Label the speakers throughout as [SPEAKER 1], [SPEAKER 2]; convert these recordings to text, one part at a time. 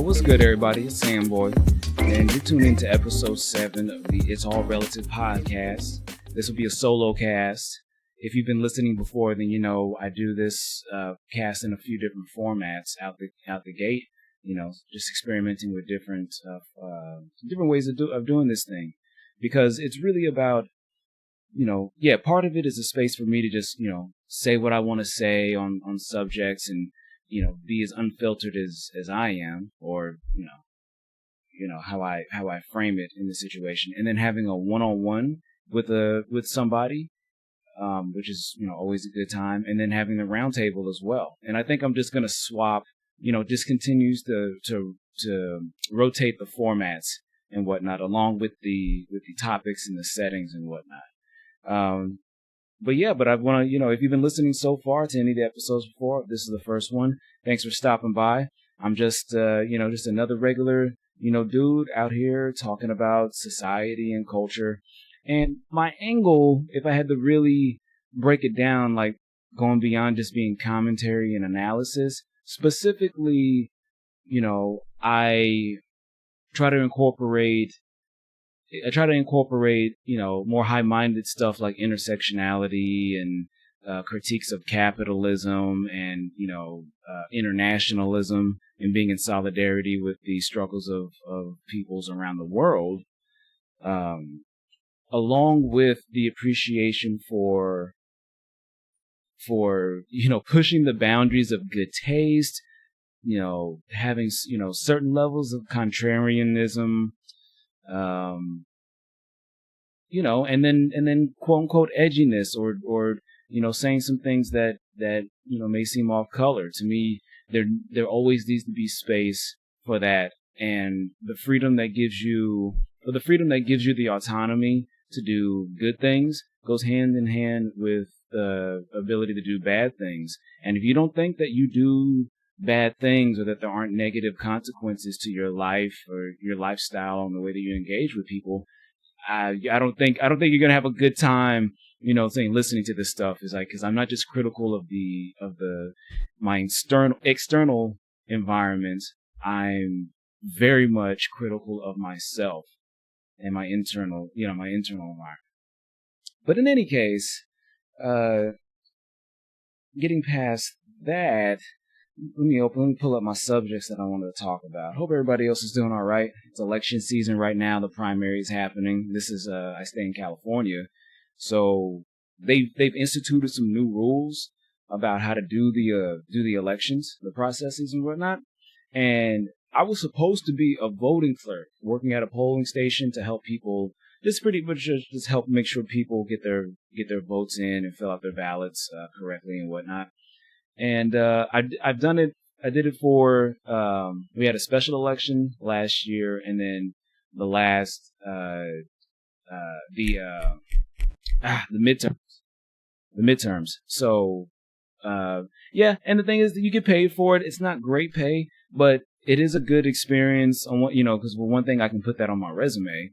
[SPEAKER 1] What's good, everybody? It's Sam Boy, and you're tuned into episode 7 of the It's All Relative podcast. This will be a solo cast. If you've been listening before, then you know I do this cast in a few different formats out the gate. You know, just experimenting with different ways of doing this thing, because it's really about, part of it is a space for me to just, say what I want to say on subjects and, be as unfiltered as I am, or, how I frame it in the situation. And then having a one-on-one with somebody, which is, always a good time. And then having the roundtable as well. And I think I'm just going to swap, just continues to rotate the formats and whatnot, along with the topics and the settings and whatnot. But I want to, if you've been listening so far to any of the episodes before, this is the first one. Thanks for stopping by. I'm just, just another regular, dude out here talking about society and culture. And my angle, if I had to really break it down, like going beyond just being commentary and analysis, specifically, I try to incorporate, more high-minded stuff like intersectionality and critiques of capitalism and, internationalism and being in solidarity with the struggles of peoples around the world, along with the appreciation for pushing the boundaries of good taste, having, certain levels of contrarianism, and then quote unquote edginess or saying some things that may seem off color. To me, there always needs to be space for that, and the freedom that gives you the autonomy to do good things goes hand in hand with the ability to do bad things. And if you don't think that you do bad things or that there aren't negative consequences to your life or your lifestyle and the way that you engage with people, I don't think you're gonna have a good time, listening to this stuff. Is like, because I'm not just critical of my external environment. I'm very much critical of myself and my internal environment. But in any case, getting past that, let me pull up my subjects that I wanted to talk about. Hope everybody else is doing all right. It's election season right now. The primary is happening. This is I stay in California, so they've instituted some new rules about how to do the elections, the processes and whatnot. And I was supposed to be a voting clerk, working at a polling station to help people. Just pretty much just help make sure people get their votes in and fill out their ballots correctly and whatnot. And I've done it. I did it for we had a special election last year, and then the last the midterms. So and the thing is that you get paid for it. It's not great pay, but it is a good experience on what, because one thing, I can put that on my resume.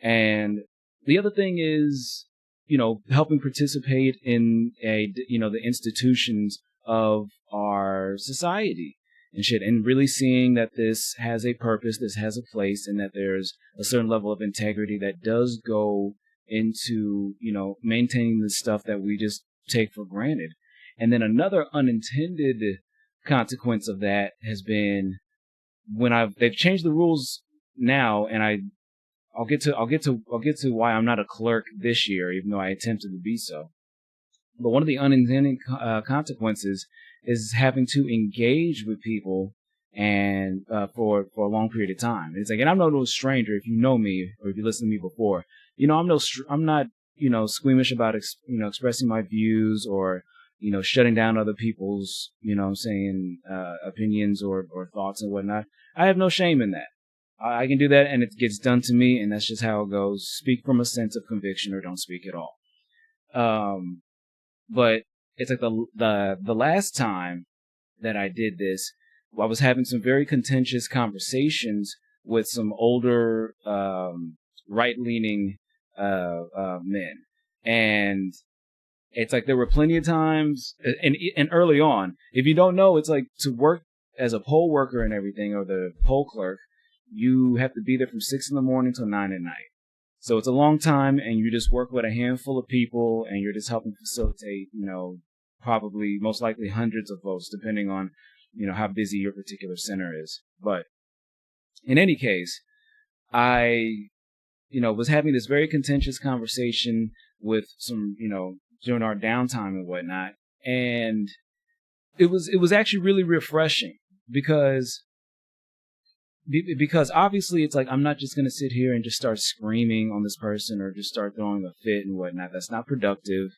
[SPEAKER 1] And the other thing is, helping participate in the institutions of our society and shit, and really seeing that this has a purpose, this has a place, and that there's a certain level of integrity that does go into, maintaining the stuff that we just take for granted. And then another unintended consequence of that has been they've changed the rules now, and I'll get to why I'm not a clerk this year, even though I attempted to be so. But one of the unintended consequences is having to engage with people and for a long period of time. It's like, and I'm no stranger if you know me or if you listen to me before. I'm not squeamish about expressing my views or shutting down other people's opinions or thoughts and whatnot. I have no shame in that. I can do that, and it gets done to me, and that's just how it goes. Speak from a sense of conviction, or don't speak at all. But it's like the last time that I did this, I was having some very contentious conversations with some older right-leaning men, and it's like there were plenty of times, and early on, if you don't know, it's like to work as a poll worker and everything, or the poll clerk, you have to be there from 6 a.m. till 9 p.m. So it's a long time, and you just work with a handful of people, and you're just helping facilitate, probably most likely hundreds of votes, depending on, how busy your particular center is. But in any case, I, was having this very contentious conversation with some, during our downtime and whatnot, and it was actually really refreshing because obviously it's like, I'm not just going to sit here and just start screaming on this person or just start throwing a fit and whatnot. That's not productive.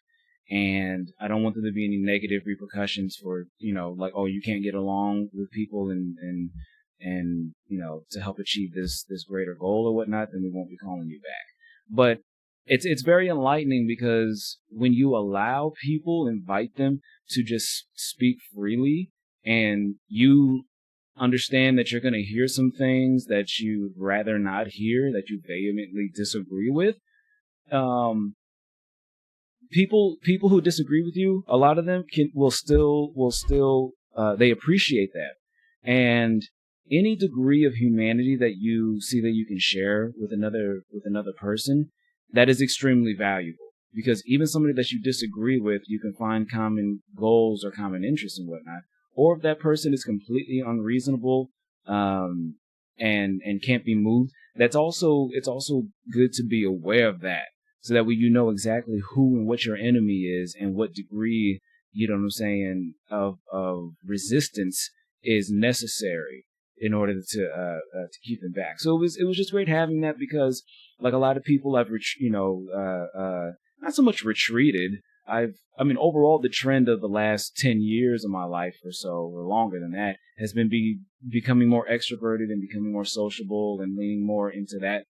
[SPEAKER 1] And I don't want there to be any negative repercussions for, like, oh, you can't get along with people and to help achieve this greater goal or whatnot, then we won't be calling you back. But it's very enlightening because when you allow people, invite them to just speak freely, and you understand that you're going to hear some things that you'd rather not hear, that you vehemently disagree with. People who disagree with you, a lot of them will still they appreciate that. And any degree of humanity that you see that you can share with another person, that is extremely valuable. Because even somebody that you disagree with, you can find common goals or common interests and whatnot. Or if that person is completely unreasonable and can't be moved, it's also good to be aware of that, so that way you know exactly who and what your enemy is and what degree, of resistance is necessary in order to keep them back. So it was just great having that, because like a lot of people I've not so much retreated. Overall, the trend of the last 10 years of my life or so, or longer than that, has been becoming more extroverted and becoming more sociable and leaning more into that,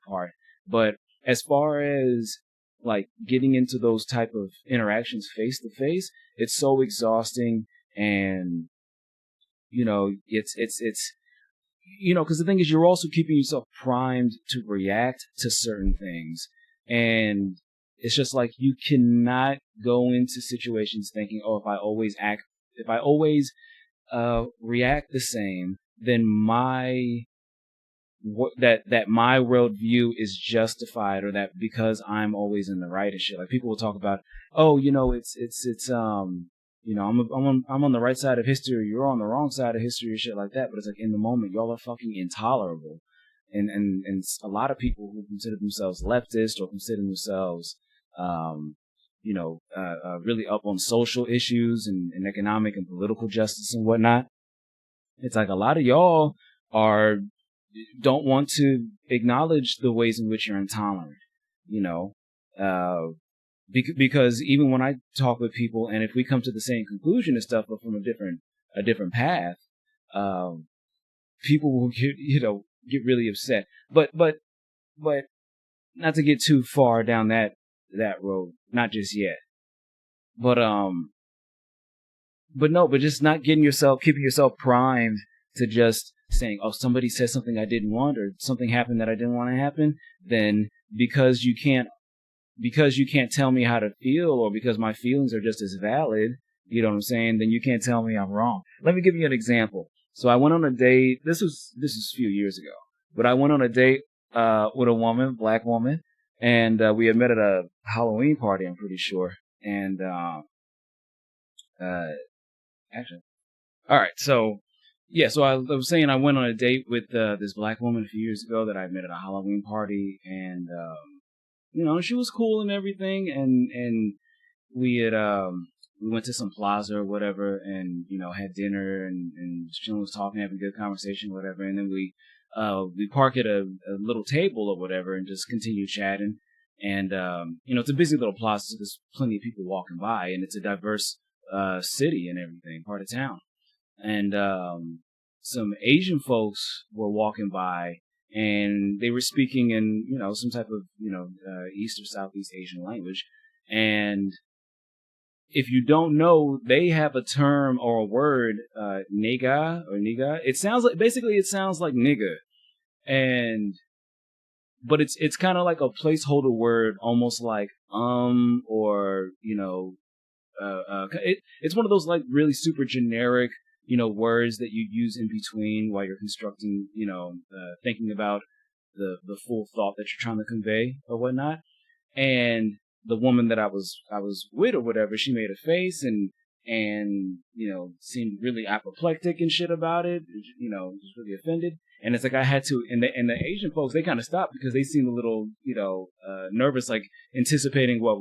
[SPEAKER 1] part. But as far as like getting into those type of interactions face to face, it's so exhausting, and, because the thing is, you're also keeping yourself primed to react to certain things. And it's just like, you cannot go into situations thinking, oh, if I always react the same, then my worldview is justified, or that because I'm always in the right and shit. Like, people will talk about, oh, I'm on the right side of history, you're on the wrong side of history, or shit like that. But it's like, in the moment, y'all are fucking intolerable. And a lot of people who consider themselves leftist or consider themselves, really up on social issues and economic and political justice and whatnot. It's like, a lot of y'all don't want to acknowledge the ways in which you're intolerant, because even when I talk with people, and if we come to the same conclusion and stuff, but from a different path, people will get really upset. But not to get too far down that road, not just yet. But just not keeping yourself primed to just saying, oh, somebody said something I didn't want, or something happened that I didn't want to happen, then because you can't tell me how to feel, or because my feelings are just as valid, then you can't tell me I'm wrong. Let me give you an example. So I went on a date, this was a few years ago, but I went on a date with a woman, black woman, and we had met at a Halloween party, I'm pretty sure. And actually, all right, so yeah, so I was saying I went on a date with this black woman a few years ago that I met at a Halloween party, and she was cool and everything, and we had we went to some plaza or whatever, and had dinner and she was talking, having a good conversation, whatever, and then we park at a little table or whatever and just continue chatting. And it's a busy little plaza, so there's plenty of people walking by, and it's a diverse city and everything, part of town. And some Asian folks were walking by, and they were speaking in some type of East or Southeast Asian language. And if you don't know, they have a term or a word, nigga or niga. It sounds like nigga, but it's kind of like a placeholder word, almost like or it's one of those like really super generic words that you use in between while you're constructing, thinking about the full thought that you're trying to convey or whatnot. And the woman that I was with or whatever, she made a face and seemed really apoplectic and shit about it, just really offended. And it's like I had to, and the Asian folks, they kind of stopped because they seemed a little, nervous, like anticipating what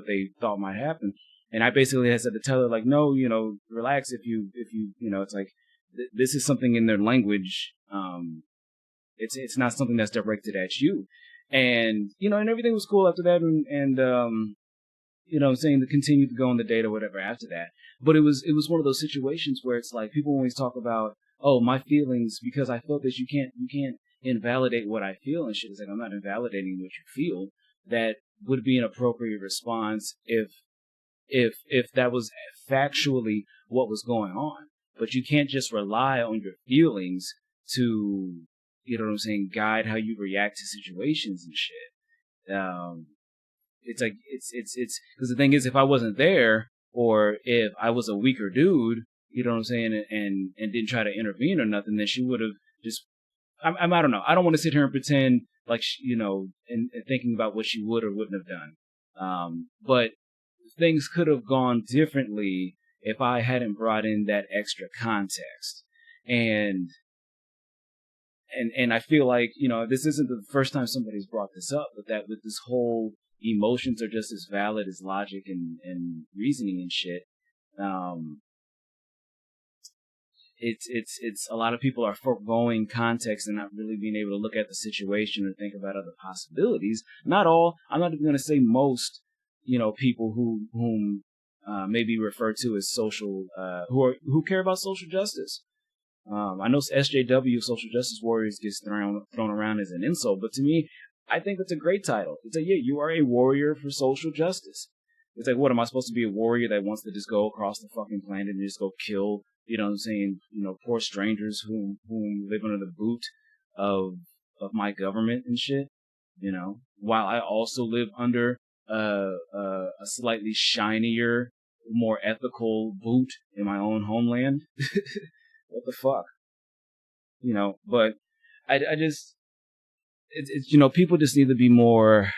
[SPEAKER 1] they thought might happen. And I basically had to tell her, like, no, relax. If you, it's like, this is something in their language. It's not something that's directed at you. And, and everything was cool after that. And saying to continue to go on the date or whatever after that. But it was one of those situations where it's like people always talk about, oh, my feelings, because I felt this, you can't invalidate what I feel and shit. It's like, I'm not invalidating what you feel. That would be an appropriate response if that was factually what was going on. But you can't just rely on your feelings to, guide how you react to situations and shit. It's like, it's, because the thing is, if I wasn't there, or if I was a weaker dude, and didn't try to intervene or nothing, then she would have just, I don't know. I don't want to sit here and pretend like, and thinking about what she would or wouldn't have done. But things could have gone differently if I hadn't brought in that extra context. And I feel like, this isn't the first time somebody's brought this up, but that with this whole emotions are just as valid as logic and reasoning and shit. It's a lot of people are foregoing context and not really being able to look at the situation or think about other possibilities. Not all. I'm not even going to say most, people whom may be referred to as social, who care about social justice. I know SJW, social justice warriors, gets thrown around as an insult, but to me, I think that's a great title. It's like, yeah, you are a warrior for social justice. It's like, what, am I supposed to be a warrior that wants to just go across the fucking planet and just go kill, poor strangers whom live under the boot of my government and shit, while I also live under a slightly shinier, more ethical boot in my own homeland? What the fuck? But I just, people just need to be more,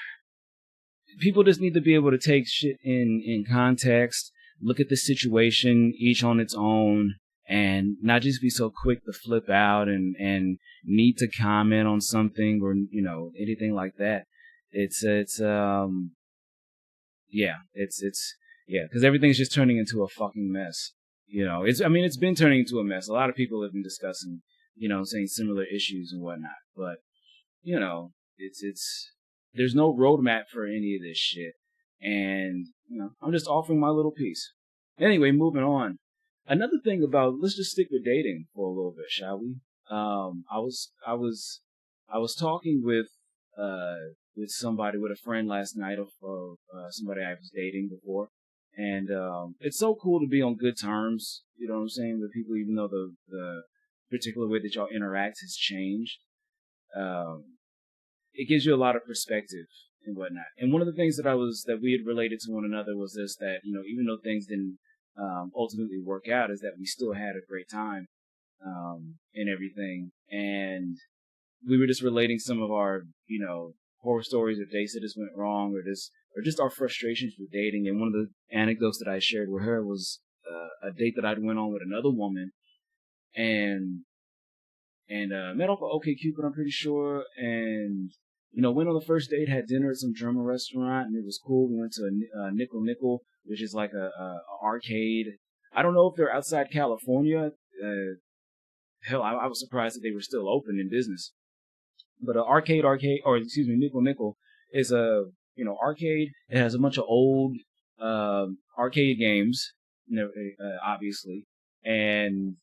[SPEAKER 1] people just need to be able to take shit in context, look at the situation each on its own, and not just be so quick to flip out and need to comment on something or, anything like that. Because everything's just turning into a fucking mess. It's been turning into a mess. A lot of people have been discussing, saying similar issues and whatnot, but, there's no roadmap for any of this shit. And, I'm just offering my little piece. Anyway, moving on. Another thing about, let's just stick with dating for a little bit, shall we? I was talking with somebody, with a friend last night of somebody I was dating before. And, it's so cool to be on good terms, with people, even though the particular way that y'all interact has changed. It gives you a lot of perspective and whatnot. And one of the things that we had related to one another was this, that, even though things didn't, ultimately work out, is that we still had a great time, and everything. And we were just relating some of our, horror stories or dates that just went wrong, or just our frustrations with dating. And one of the anecdotes that I shared with her was, a date that I'd went on with another woman, and met off of OkCupid, I'm pretty sure, and went on the first date, had dinner at some German restaurant, and it was cool. We went to a Nickel Nickel, which is like a arcade. I don't know if they're outside California. Hell, I was surprised that they were still open in business. But Nickel Nickel is a arcade. It has a bunch of old arcade games, obviously, and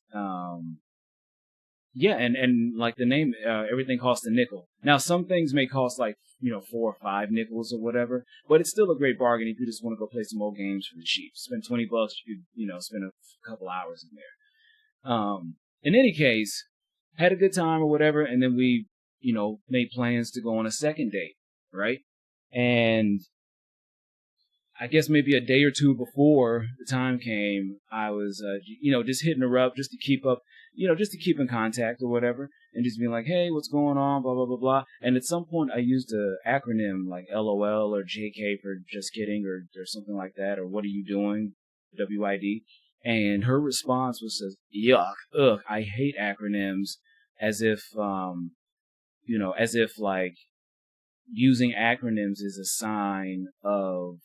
[SPEAKER 1] and like the name, everything costs a nickel. Now, some things may cost like, 4 or 5 nickels or whatever, but it's still a great bargain if you just want to go play some old games for the cheap. Spend $20, you could, spend a couple hours in there. In any case, had a good time or whatever, and then we, made plans to go on a second date, right? And I guess maybe a day or two before the time came, I was, just hitting her up just to keep up, just to keep in contact or whatever, and just being like, hey, what's going on, blah, blah, blah, blah. And at some point, I used an acronym like LOL or JK for just kidding or something like that, or what are you doing, WID. And her response was, yuck, ugh, I hate acronyms, as if like using acronyms is a sign of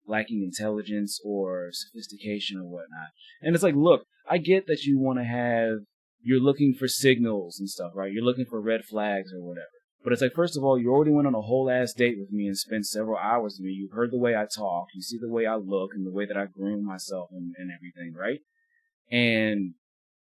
[SPEAKER 1] lacking intelligence or sophistication or whatnot. And it's like, look, I get that you're looking for signals and stuff, right? You're looking for red flags or whatever. But it's like, first of all, you already went on a whole ass date with me and spent several hours with me. You've heard the way I talk. You see the way I look and the way that I groom myself and everything, right? And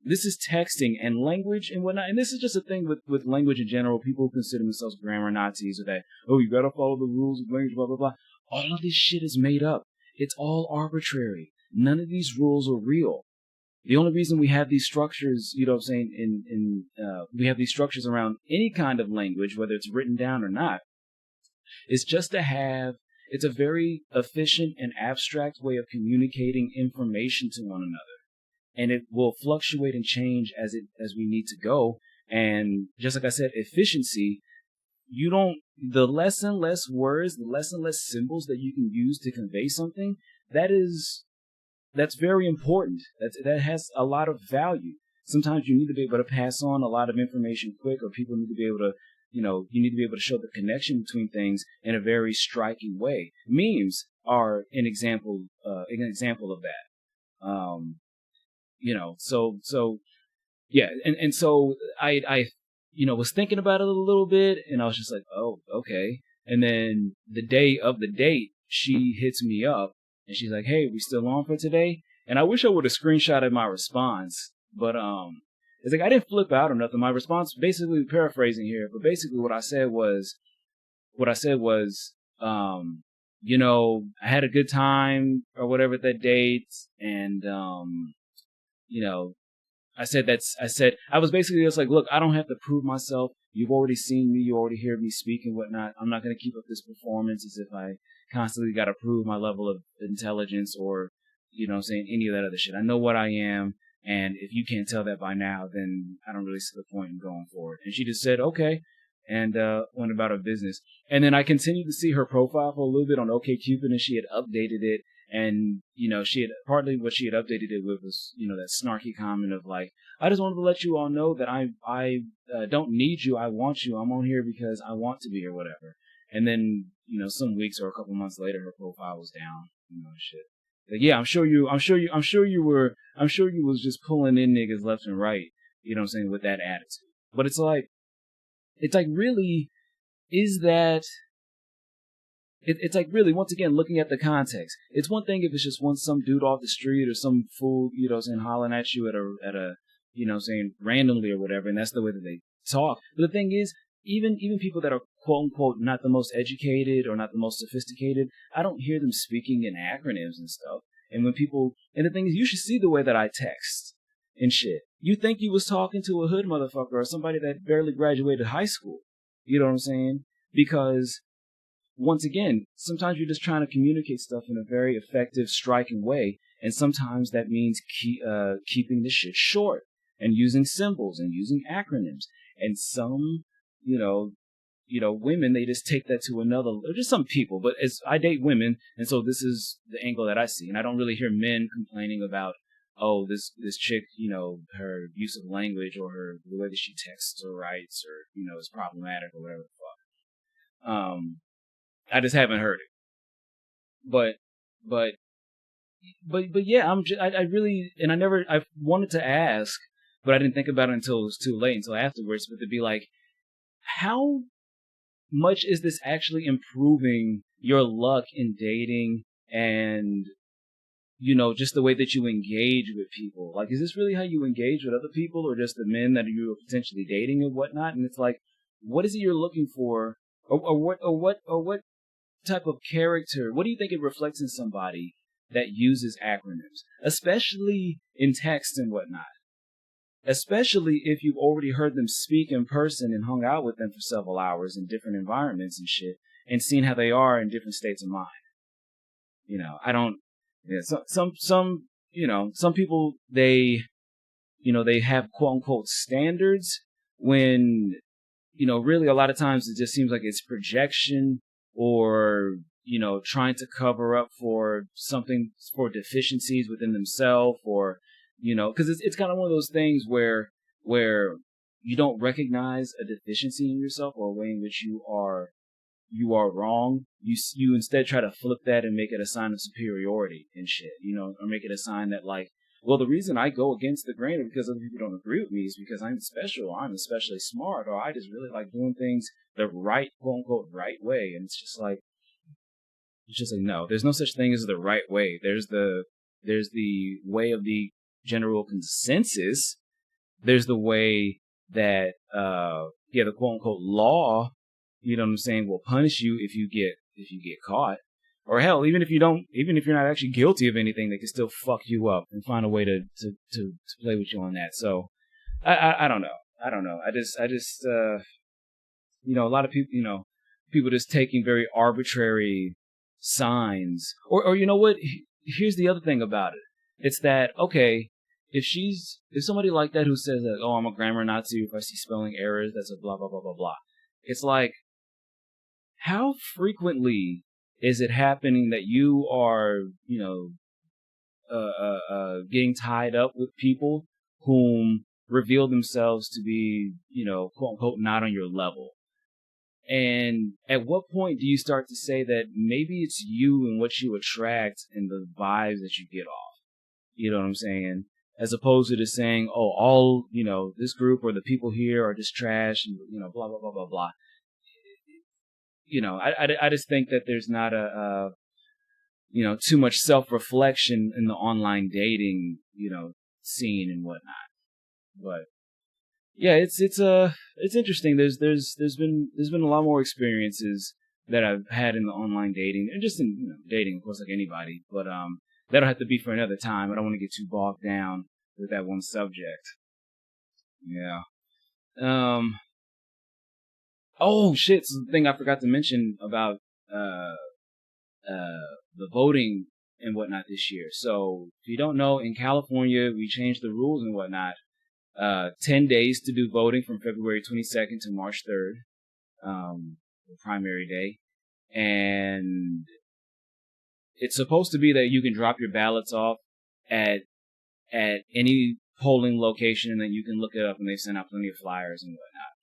[SPEAKER 1] this is texting and language and whatnot. And this is just a thing with language in general. People consider themselves grammar Nazis or that, oh, you gotta follow the rules of language, blah, blah, blah. All of this shit is made up. It's all arbitrary. None of these rules are real. The only reason we have these structures, you know what I'm saying, we have these structures around any kind of language, whether it's written down or not, is just to have, it's a very efficient and abstract way of communicating information to one another. And it will fluctuate and change as we need to go. And just like I said, efficiency, the less and less words, the less and less symbols that you can use to convey something, that's very important. That has a lot of value. Sometimes you need to be able to pass on a lot of information quick, or people need to be able to, you need to be able to show the connection between things in a very striking way. Memes are an example of that. So yeah, and so I was thinking about it a little bit, and I was just like, oh, okay. And then the day of the date, she hits me up, and she's like, hey, we still on for today? And I wish I would have screenshotted my response, but it's like I didn't flip out or nothing. My response, basically paraphrasing here, but basically what I said was, I had a good time or whatever at that date, and I was basically just like, look, I don't have to prove myself. You've already seen me. You already hear me speak and whatnot. I'm not going to keep up this performance as if I constantly got to prove my level of intelligence or, any of that other shit. I know what I am. And if you can't tell that by now, then I don't really see the point in going for it. And she just said, okay, and went about her business. And then I continued to see her profile for a little bit on OkCupid, and she had updated it. And, she had partly what she had updated it with was, that snarky comment of like, I just wanted to let you all know that I don't need you. I want you. I'm on here because I want to be or whatever. And then, some weeks or a couple months later, her profile was down, shit. Like, yeah, I'm sure you was just pulling in niggas left and right, with that attitude. But it's like really, is that, it's like really, once again, looking at the context. It's one thing if it's just some dude off the street or some fool, hollering at you at a randomly or whatever, and that's the way that they talk. But the thing is, even people that are quote unquote not the most educated or not the most sophisticated, I don't hear them speaking in acronyms and stuff. And the thing is, you should see the way that I text and shit. You think you was talking to a hood motherfucker or somebody that barely graduated high school. You know what I'm saying? Because once again, sometimes you're just trying to communicate stuff in a very effective, striking way, and sometimes that means keeping the shit short and using symbols and using acronyms. And some, women, they just take that to another, or just some people, but as I date women, and so this is the angle that I see, and I don't really hear men complaining about, oh, this chick, her use of language or the way that she texts or writes or, is problematic or whatever the fuck. I just haven't heard it. But yeah, I really, and I wanted to ask, but I didn't think about it until it was too late, until afterwards, but to be like, how much is this actually improving your luck in dating and, just the way that you engage with people? Like, is this really how you engage with other people or just the men that you are potentially dating and whatnot? And it's like, what is it you're looking for? Or what type of character, what do you think it reflects in somebody that uses acronyms, especially in text and whatnot? Especially if you've already heard them speak in person and hung out with them for several hours in different environments and shit, and seen how they are in different states of mind. I don't, some people, they have quote unquote standards when, really a lot of times it just seems like it's projection or, trying to cover up for something, for deficiencies within themselves, or, cause it's kind of one of those things where you don't recognize a deficiency in yourself or a way in which you are wrong. You instead try to flip that and make it a sign of superiority and shit, or make it a sign that, like, well, the reason I go against the grain or because other people don't agree with me is because I'm special, or I'm especially smart, or I just really like doing things the right, quote unquote, right way. And it's just like, no, there's no such thing as the right way. There's the way of the general consensus. There's the way that, the quote unquote law, you know what I'm saying, will punish you if you get caught. Or hell, even if you're not actually guilty of anything, they can still fuck you up and find a way to play with you on that. So, I don't know. I just, a lot of people, people just taking very arbitrary signs. Or you know what? Here's the other thing about it. It's that, okay, if somebody like that who says that, oh, I'm a grammar Nazi, if I see spelling errors, that's a blah, blah, blah, blah, blah. It's like, how frequently is it happening that you are, getting tied up with people whom reveal themselves to be, quote unquote, not on your level? And at what point do you start to say that maybe it's you and what you attract and the vibes that you get off? You know what I'm saying? As opposed to just saying, oh, all, this group or the people here are just trash and, blah, blah, blah, blah, blah. I just think that there's not too much self-reflection in the online dating, scene and whatnot. But yeah, it's interesting. There's been a lot more experiences that I've had in the online dating and just in dating, of course, like anybody. But that'll have to be for another time. I don't want to get too bogged down with that one subject. Yeah. Oh shit! So the thing I forgot to mention about the voting and whatnot this year. So if you don't know, in California we changed the rules and whatnot. 10 days to do voting from February 22nd to March 3rd, the primary day, and it's supposed to be that you can drop your ballots off at any polling location, and then you can look it up, and they've sent out plenty of flyers and whatnot.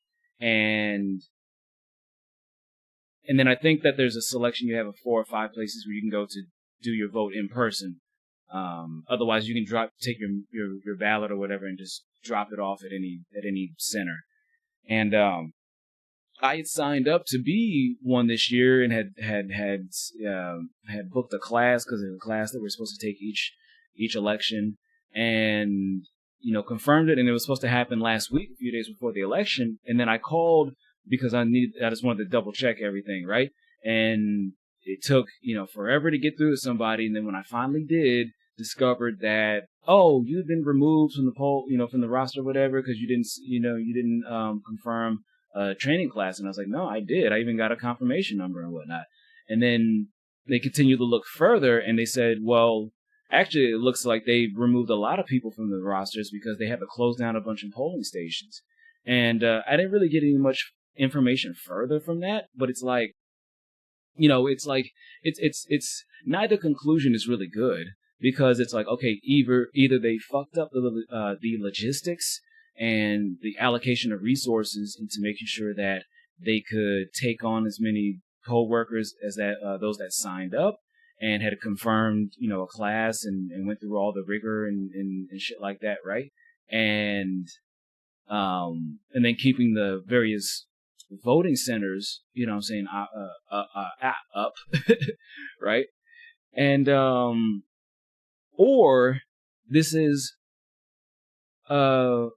[SPEAKER 1] And then I think that there's a selection. You have 4 or 5 places where you can go to do your vote in person. Otherwise, you can take your ballot or whatever and just drop it off at any center. And I had signed up to be one this year and had booked a class because of a class that we're supposed to take each election, and confirmed it. And it was supposed to happen last week, a few days before the election. And then I called because I just wanted to double check everything, right? And it took, forever to get through to somebody. And then when I finally did, discovered that, oh, you've been removed from the poll, from the roster or whatever, because you didn't confirm a training class. And I was like, no, I did. I even got a confirmation number and whatnot. And then they continued to look further and they said, well, actually, it looks like they removed a lot of people from the rosters because they had to close down a bunch of polling stations. And I didn't really get any much information further from that, but it's like, it's neither conclusion is really good, because it's like, okay, either they fucked up the logistics and the allocation of resources into making sure that they could take on as many poll workers as those that signed up and had confirmed, a class and went through all the rigor and shit like that, right? And then keeping the various voting centers, up, right? And, or this is, or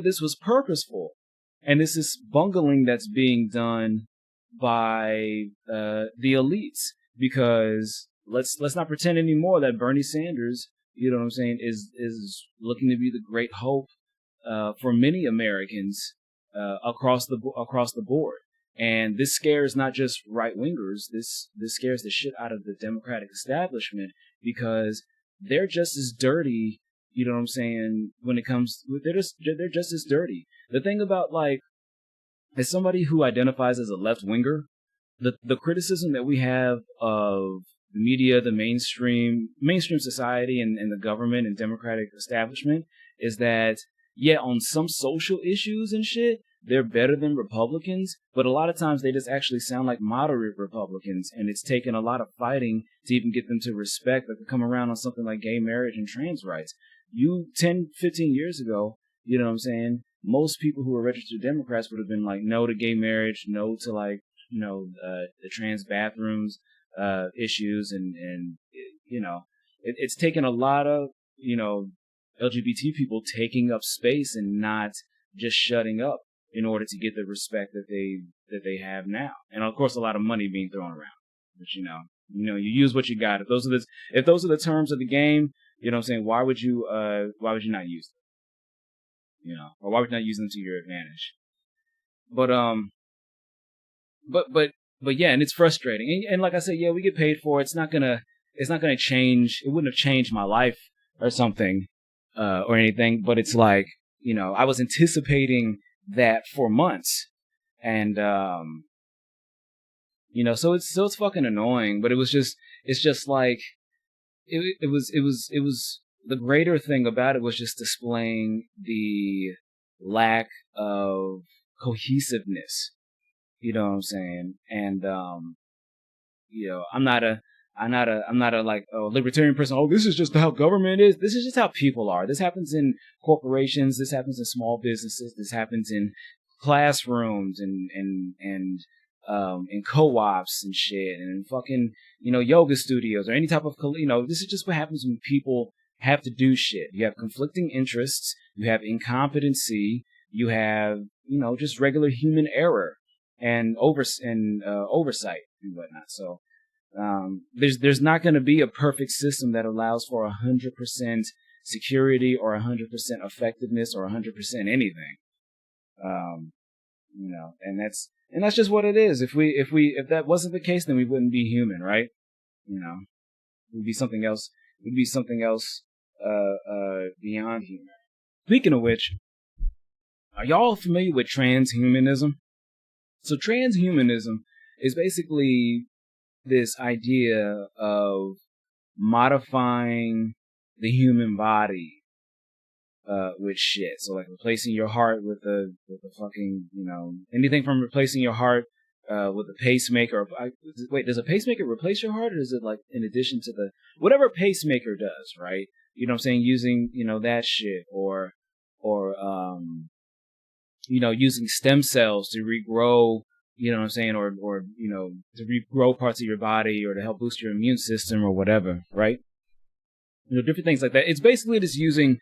[SPEAKER 1] this was purposeful, and this is bungling that's being done by, the elites, because let's not pretend anymore that Bernie Sanders, is looking to be the great hope, for many Americans, across the board. And this scares not just right-wingers, this scares the shit out of the Democratic establishment, because they're just as dirty, you know what I'm saying, when it comes, they're just as dirty. The thing about, like, as somebody who identifies as a left-winger, the criticism that we have of the media, the mainstream society, and the government and Democratic establishment is that, yeah, on some social issues and shit, they're better than Republicans, but a lot of times they just actually sound like moderate Republicans, and it's taken a lot of fighting to even get them to respect, like, to come around on something like gay marriage and trans rights. 10, 15 years ago, you know what I'm saying, most people who were registered Democrats would have been like, no to gay marriage, no to, like, you know, the trans bathrooms issues, and you know, it's taken a lot of, you know, LGBT people taking up space and not just shutting up in order to get the respect that they have now, and of course a lot of money being thrown around. But you know, you use what you got. If those are the terms of the game, you know what I'm saying, why would you not use them? You know, or why would you not use them to your advantage? But yeah, and it's frustrating. And like I said, yeah, we get paid for it. It's not gonna change. It wouldn't have changed my life or something, or anything. But it's like, you know, I was anticipating that for months, and you know, so it's fucking annoying. But it's just like, it was the greater thing about it was just displaying the lack of cohesiveness. You know what I'm saying? And you know, I'm not a like, oh, libertarian person. Oh, this is just how government is. This is just how people are. This happens in corporations. This happens in small businesses. This happens in classrooms and in co-ops and shit, and in fucking, you know, yoga studios or any type of, you know, this is just what happens when people have to do shit. You have conflicting interests. You have incompetency. You have, you know, just regular human error and oversight and whatnot. So there's not going to be a perfect system that allows for 100% security or 100% effectiveness or 100% anything. You know, and that's just what it is. If that wasn't the case, then we wouldn't be human, right? You know, we'd be something else. We'd be something else beyond human. Speaking of which, are y'all familiar with transhumanism? So transhumanism is basically this idea of modifying the human body with shit. So like replacing your heart with a fucking, you know, anything from replacing your heart with a pacemaker. Wait, does a pacemaker replace your heart, or is it like in addition to whatever a pacemaker does, right? You know what I'm saying? Using, you know, that shit, or you know, using stem cells to regrow, you know what I'm saying, or you know, to regrow parts of your body, or to help boost your immune system or whatever, right? You know, different things like that. It's basically just using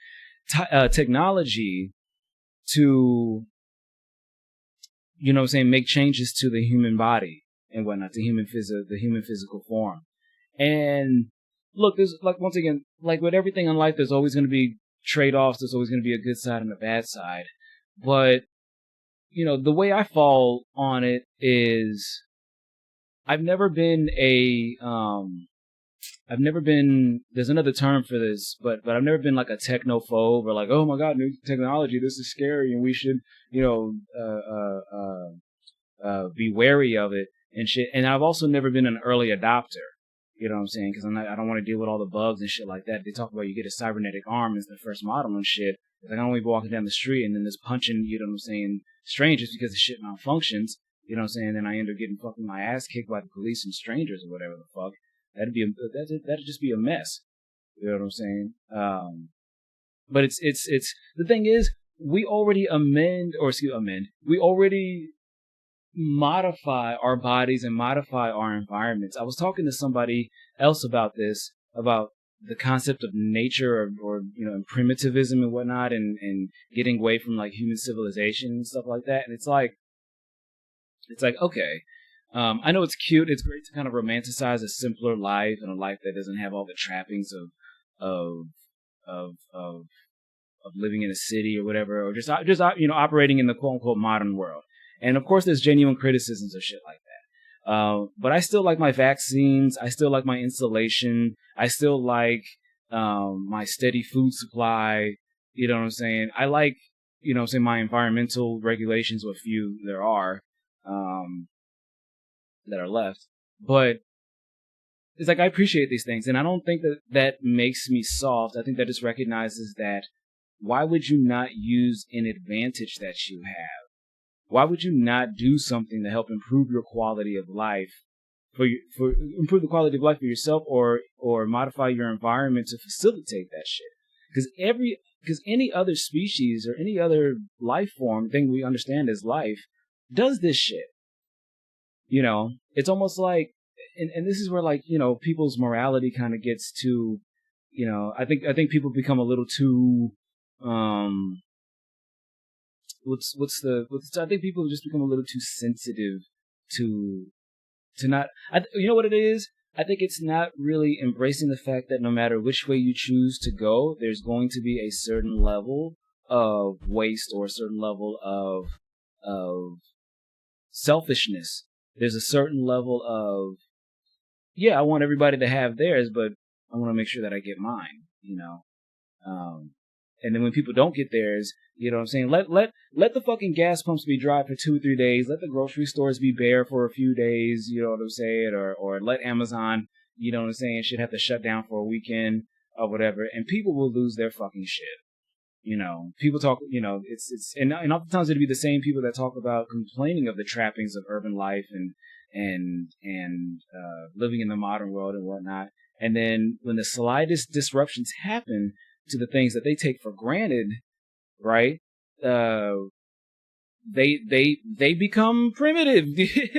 [SPEAKER 1] technology to, you know what I'm saying, make changes to the human body and whatnot, the human physical form. And look, there's, like, once again, like with everything in life, there's always going to be trade-offs. There's always going to be a good side and a bad side. But, you know, the way I fall on it is I've never been, there's another term for this, but I've never been like a technophobe, or like, oh my God, new technology, this is scary and we should, you know, be wary of it and shit. And I've also never been an early adopter, you know what I'm saying? Because I don't want to deal with all the bugs and shit like that. They talk about you get a cybernetic arm as the first model and shit. It's like, I don't want to be walking down the street and then there's punching, you know what I'm saying, strangers because the shit malfunctions, you know what I'm saying? Then I end up getting fucking my ass kicked by the police and strangers or whatever the fuck. That'd just be a mess. You know what I'm saying? But it's the thing is, we already we already modify our bodies and modify our environments. I was talking to somebody else about this, about the concept of nature, or you know, and primitivism and whatnot, and getting away from like human civilization and stuff like that. And it's like, okay, I know it's cute. It's great to kind of romanticize a simpler life, and a life that doesn't have all the trappings of living in a city or whatever, or just you know, operating in the quote unquote modern world. And of course, there's genuine criticisms of shit like that. But I still like my vaccines. I still like my insulation. I still like my steady food supply. You know what I'm saying? I like, you know what I'm saying, my environmental regulations, what few there are that are left. But it's like I appreciate these things, and I don't think that that makes me soft. I think that just recognizes that why would you not use an advantage that you have? Why would you not do something to help improve your quality of life for improve the quality of life for yourself, or modify your environment to facilitate that shit? Because any other species or any other life form thing we understand as life does this shit. You know, it's almost like, and this is where, like, you know, people's morality kind of gets to, you know, I think people become a little too, I think people just become a little too sensitive to not, you know what it is? I think it's not really embracing the fact that no matter which way you choose to go, there's going to be a certain level of waste or a certain level of selfishness. There's a certain level of, yeah, I want everybody to have theirs, but I want to make sure that I get mine, you know? And then when people don't get theirs, you know what I'm saying? Let the fucking gas pumps be dry for 2 or 3 days. Let the grocery stores be bare for a few days, you know what I'm saying? Or let Amazon, you know what I'm saying, should have to shut down for a weekend or whatever. And people will lose their fucking shit. You know, people talk, you know, and oftentimes it'd be the same people that talk about complaining of the trappings of urban life and living in the modern world and whatnot. And then when the slightest disruptions happen to the things that they take for granted, right? They become primitive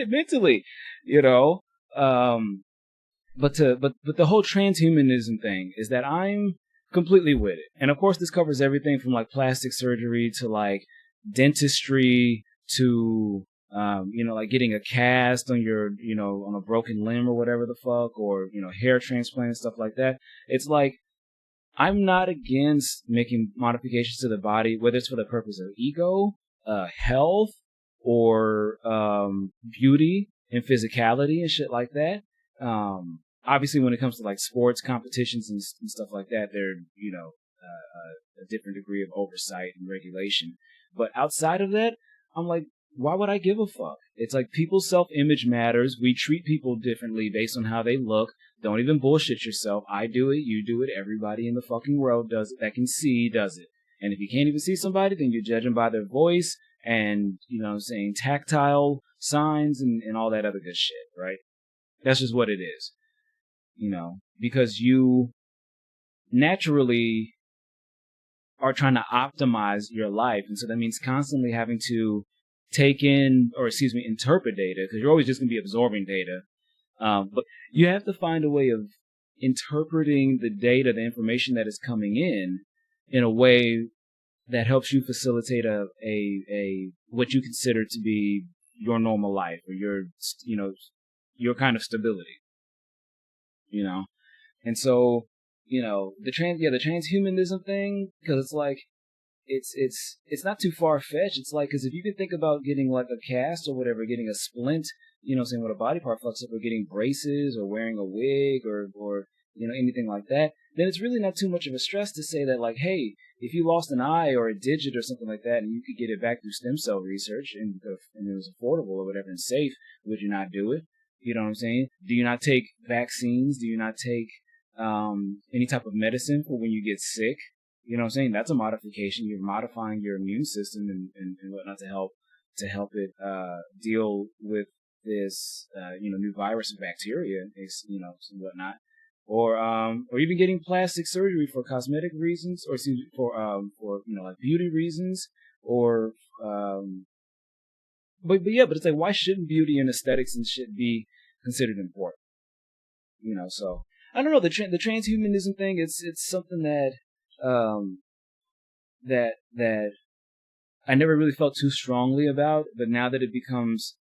[SPEAKER 1] mentally, you know. But the whole transhumanism thing is that I'm completely with it. And of course, this covers everything from like plastic surgery to like dentistry to, you know, like getting a cast on your, you know, on a broken limb or whatever the fuck, or, you know, hair transplant and stuff like that. It's like, I'm not against making modifications to the body, whether it's for the purpose of ego, health, or beauty and physicality and shit like that. Obviously, when it comes to like sports competitions and stuff like that, they're, you know, a different degree of oversight and regulation. But outside of that, I'm like, why would I give a fuck? It's like people's self-image matters. We treat people differently based on how they look. Don't even bullshit yourself. I do it. You do it. Everybody in the fucking world does it. That can see does it. And if you can't even see somebody, then you judge them by their voice and, you know what I'm saying, tactile signs and all that other good shit, right? That's just what it is. You know, because you naturally are trying to optimize your life. And so that means constantly having to interpret data, because you're always just going to be absorbing data. But you have to find a way of interpreting the data, the information that is coming in a way that helps you facilitate a what you consider to be your normal life, or your kind of stability, you know. And so, you know, the transhumanism thing, because it's like, it's not too far-fetched. It's like, because if you can think about getting like a cast or whatever, getting a splint, you know, saying what a body part fucks up, or getting braces, or wearing a wig, or you know, anything like that, then it's really not too much of a stress to say that, like, hey, if you lost an eye or a digit or something like that, and you could get it back through stem cell research, and it was affordable or whatever and safe, would you not do it? You know what I'm saying? Do you not take vaccines? Do you not take any type of medicine for when you get sick? You know what I'm saying? That's a modification. You're modifying your immune system and whatnot to help it deal with this new virus and bacteria, you know, and whatnot. Or even getting plastic surgery for cosmetic reasons, or for you know, like beauty reasons, or but it's like, why shouldn't beauty and aesthetics and shit be considered important? You know, so I don't know, the transhumanism thing. It's something that that I never really felt too strongly about, but now that it becomes,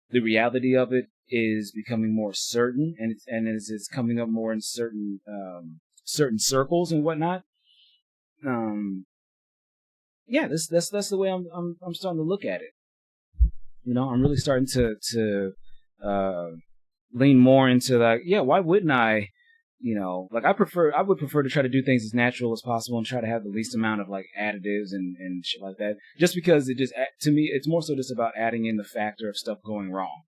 [SPEAKER 1] the reality of it is becoming more certain, and it's coming up more in certain circles and whatnot. Yeah, that's the way I'm starting to look at it. I'm really starting to lean more into like, yeah, why wouldn't I? Like I would prefer to try to do things as natural as possible and try to have the least amount of like additives and shit like that. Just because to me, it's more so just about adding in the factor of stuff going wrong.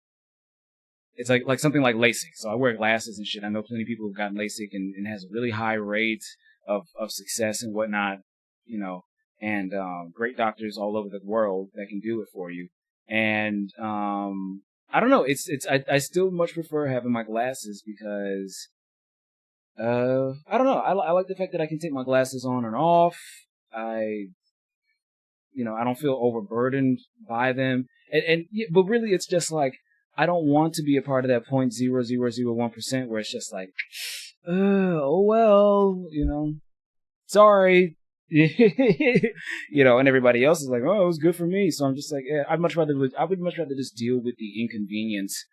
[SPEAKER 1] It's like something like LASIK. So I wear glasses and shit. I know plenty of people who've gotten LASIK and has a really high rate of success and whatnot, and great doctors all over the world that can do it for you. And I don't know. I still much prefer having my glasses because I don't know. I like the fact that I can take my glasses on and off. I don't feel overburdened by them. But really, it's just like I don't want to be a part of that 0.0001% where it's just like, oh well, sorry. And everybody else is like, oh, it was good for me. So I'm just like, yeah, I would much rather just deal with the inconvenience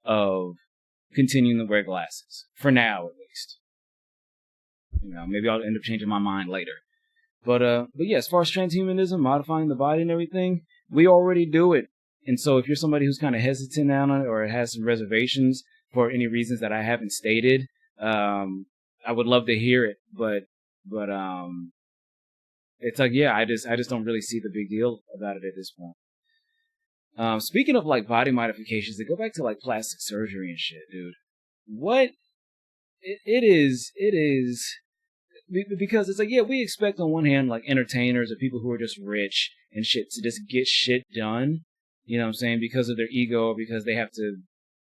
[SPEAKER 1] of continuing to wear glasses for now, at least. Maybe I'll end up changing my mind later. But yeah, as far as transhumanism, modifying the body and everything, we already do it. And so if you're somebody who's kind of hesitant on it or has some reservations for any reasons that I haven't stated, I would love to hear it. But it's like, yeah, I just don't really see the big deal about it at this point. Speaking of like body modifications, they go back to like plastic surgery and shit, dude. What it is because it's like, yeah, we expect on one hand like entertainers or people who are just rich and shit to just get shit done, you know what I'm saying, because of their ego or because they have to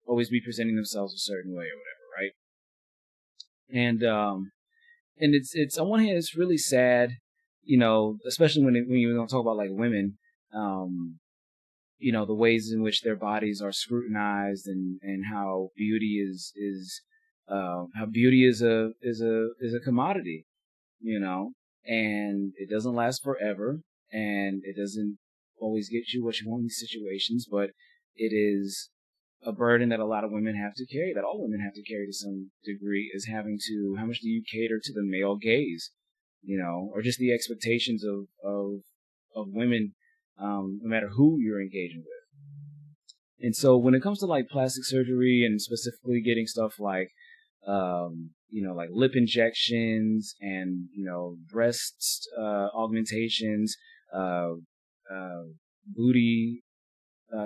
[SPEAKER 1] always be presenting themselves a certain way or whatever, right? And it's on one hand it's really sad, especially when you don't talk about like women, the ways in which their bodies are scrutinized and how beauty is a commodity, and it doesn't last forever and it doesn't always get you what you want in these situations, but it is a burden that a lot of women have to carry, that all women have to carry to some degree, is having to, how much do you cater to the male gaze, or just the expectations of women, no matter who you're engaging with. And so when it comes to like plastic surgery and specifically getting stuff like, like lip injections and, breast augmentations, booty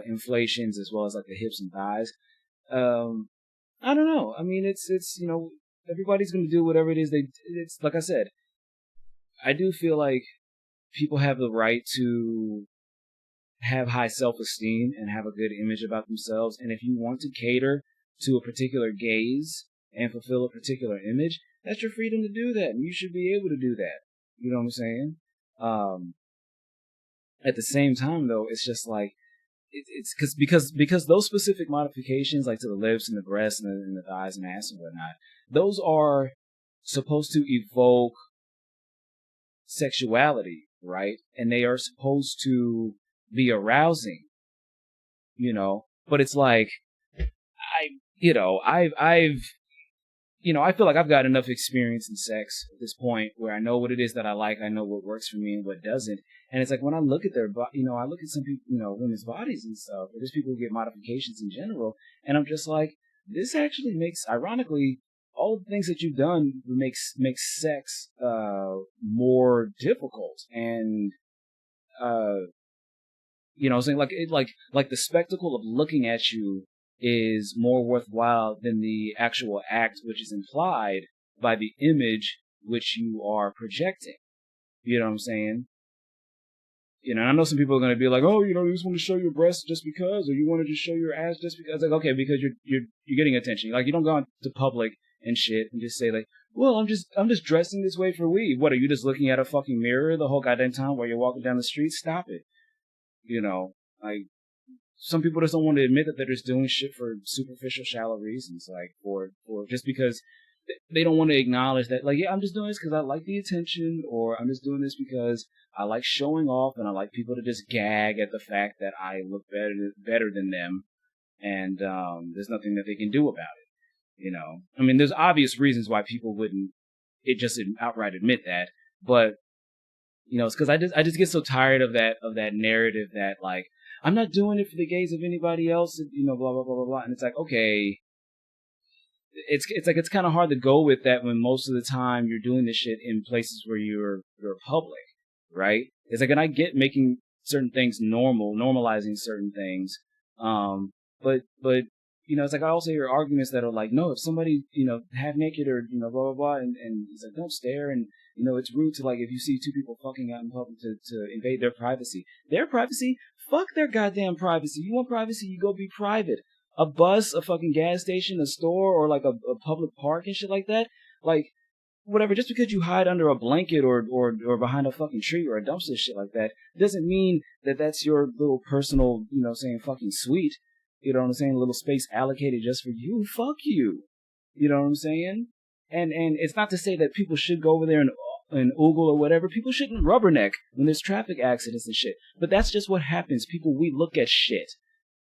[SPEAKER 1] inflations, as well as like the hips and thighs. I don't know. I mean, it's everybody's going to do whatever it is it's like I said, I do feel like people have the right to have high self-esteem and have a good image about themselves. And if you want to cater to a particular gaze and fulfill a particular image, that's your freedom to do that. And you should be able to do that. You know what I'm saying? At the same time, though, it's just like, it's because those specific modifications, like to the lips and the breasts and the thighs and ass and whatnot, those are supposed to evoke sexuality, right? And they are supposed to be arousing, but it's like, I feel like I've got enough experience in sex at this point where I know what it is that I like, I know what works for me and what doesn't. And it's like when I look at I look at some people, women's bodies and stuff, or just people who get modifications in general, and I'm just like, this actually makes, ironically, all the things that you've done makes sex more difficult. And saying like the spectacle of looking at you is more worthwhile than the actual act which is implied by the image which you are projecting. You know what I'm saying? I know some people are going to be like, oh, you just want to show your breasts just because, or you want to just show your ass just because. Like, okay, because you're getting attention. Like, you don't go out to public and shit and just say like, well, I'm just dressing this way for weed. What, are you just looking at a fucking mirror the whole goddamn time while you're walking down the street? Stop it. Like, some people just don't want to admit that they're just doing shit for superficial, shallow reasons, like for just because they don't want to acknowledge that, like, yeah, I'm just doing this because I like the attention, or I'm just doing this because I like showing off and I like people to just gag at the fact that I look better than them, and there's nothing that they can do about it. I mean, there's obvious reasons why people wouldn't just outright admit that, but it's because I just get so tired of that narrative that, like, I'm not doing it for the gaze of anybody else, blah, blah, blah, blah, blah. And it's like, okay, it's kind of hard to go with that when most of the time you're doing this shit in places where you're public, right? It's like, and I get making certain things normalizing certain things, but it's like I also hear arguments that are like, no, if somebody half naked or blah blah blah, and it's like, don't stare, and it's rude to, like, if you see two people fucking out in public to invade their privacy. Their privacy? Fuck their goddamn privacy. You want privacy? You go be private. A bus, a fucking gas station, a store, or like a public park and shit like that. Like, whatever, just because you hide under a blanket or behind a fucking tree or a dumpster, shit like that, doesn't mean that that's your little personal, saying fucking suite. You know what I'm saying? A little space allocated just for you. Fuck you. You know what I'm saying? And it's not to say that people should go over there and oogle or whatever. People shouldn't rubberneck when there's traffic accidents and shit. But that's just what happens. People, we look at shit.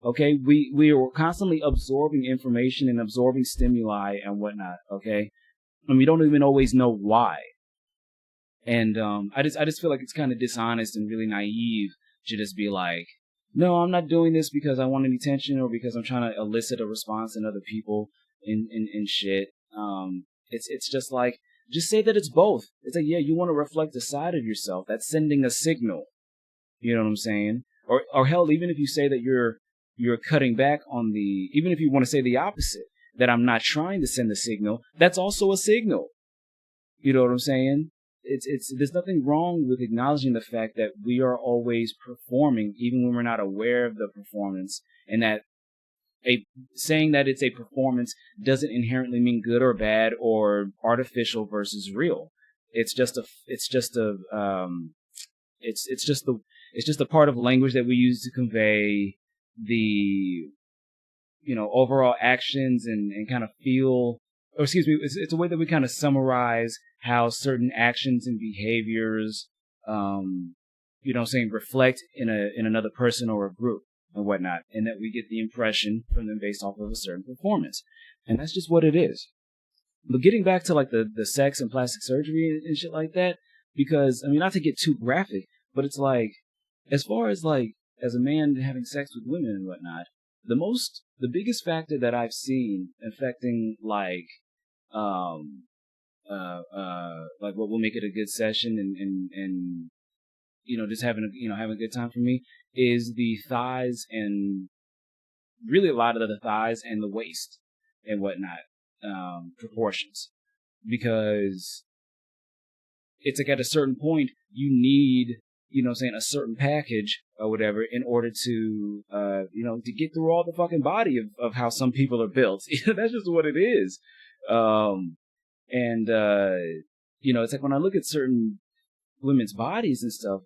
[SPEAKER 1] Okay? We are constantly absorbing information and absorbing stimuli and whatnot. Okay? And we don't even always know why. And I just feel like it's kind of dishonest and really naive to just be like, no, I'm not doing this because I want any attention or because I'm trying to elicit a response in other people and shit. It's just like, just say that it's both. It's like, yeah, you want to reflect a side of yourself. That's sending a signal. You know what I'm saying? Or hell, even if you say that you're cutting back on even if you want to say the opposite, that I'm not trying to send a signal, that's also a signal. You know what I'm saying? There's nothing wrong with acknowledging the fact that we are always performing, even when we're not aware of the performance, and that saying that it's a performance doesn't inherently mean good or bad or artificial versus real. It's just a part of language that we use to convey the overall actions and kind of feel, or excuse me, it's a way that we kind of summarize how certain actions and behaviors, reflect in another person or a group and whatnot, and that we get the impression from them based off of a certain performance. And that's just what it is. But getting back to like the sex and plastic surgery and shit like that, because, I mean, not to get too graphic, but it's like, as far as like, as a man having sex with women and whatnot, the biggest factor that I've seen affecting like what will make it a good session and just having a good time for me is the thighs, and really a lot of the thighs and the waist and whatnot, proportions, because it's like at a certain point you need a certain package or whatever in order to to get through all the fucking body of how some people are built. That's just what it is. It's like when I look at certain women's bodies and stuff,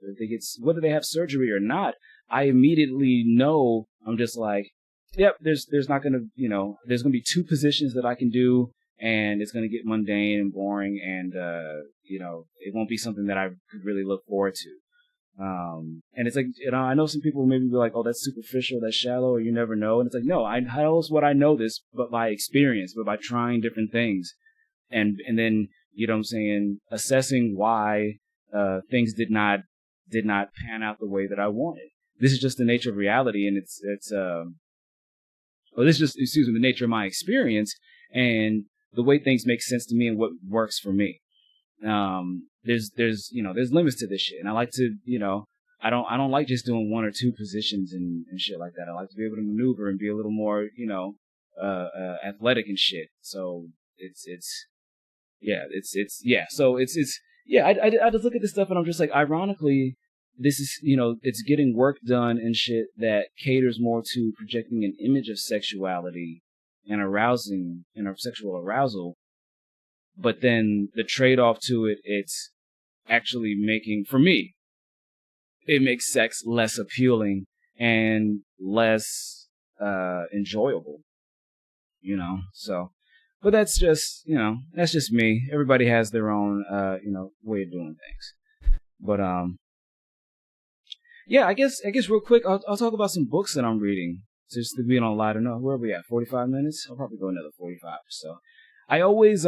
[SPEAKER 1] whether they have surgery or not, I immediately know, I'm just like, yep, there's not gonna, there's gonna be two positions that I can do, and it's gonna get mundane and boring, and it won't be something that I could really look forward to. And it's like, I know some people maybe be like, oh, that's superficial, that's shallow, or you never know. And it's like, no, how else would I know this but by experience, but by trying different things, and then assessing why things did not pan out the way that I wanted. This is just the nature of reality, and this is just, the nature of my experience and the way things make sense to me and what works for me. There's limits to this shit, and I like to, I don't like just doing one or two positions and shit like that. I like to be able to maneuver and be a little more, athletic and shit. So I just look at this stuff and I'm just like, ironically, this is, it's getting work done and shit that caters more to projecting an image of sexuality and arousing and of sexual arousal. But then the trade-off to it, it's actually making, for me, it makes sex less appealing and less enjoyable, so. But that's just me. Everybody has their own, way of doing things. But, I guess real quick, I'll talk about some books that I'm reading. Just to be on a lighter note. Where are we at? 45 minutes? I'll probably go another 45 or so. I always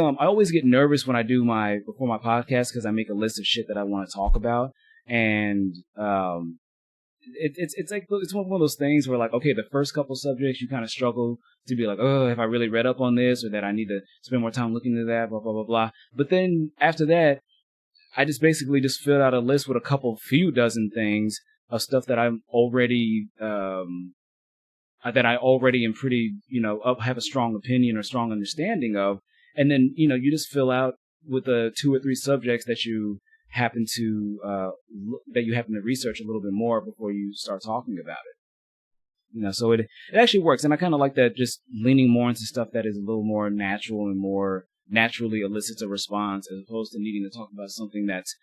[SPEAKER 1] get nervous when I do before my podcast, because I make a list of shit that I want to talk about. And, it's one of those things where like, okay, the first couple subjects you kind of struggle to be like, oh, have I really read up on this, or that I need to spend more time looking into that, blah blah blah blah. But then after that, I just basically just filled out a list with a few dozen things of stuff that I'm already that I already am pretty, have a strong opinion or strong understanding of, and then you just fill out with the 2 or 3 subjects that you happen to research a little bit more before you start talking about it. So it actually works, and I kind of like that, just leaning more into stuff that is a little more natural and more naturally elicits a response, as opposed to needing to talk about something that's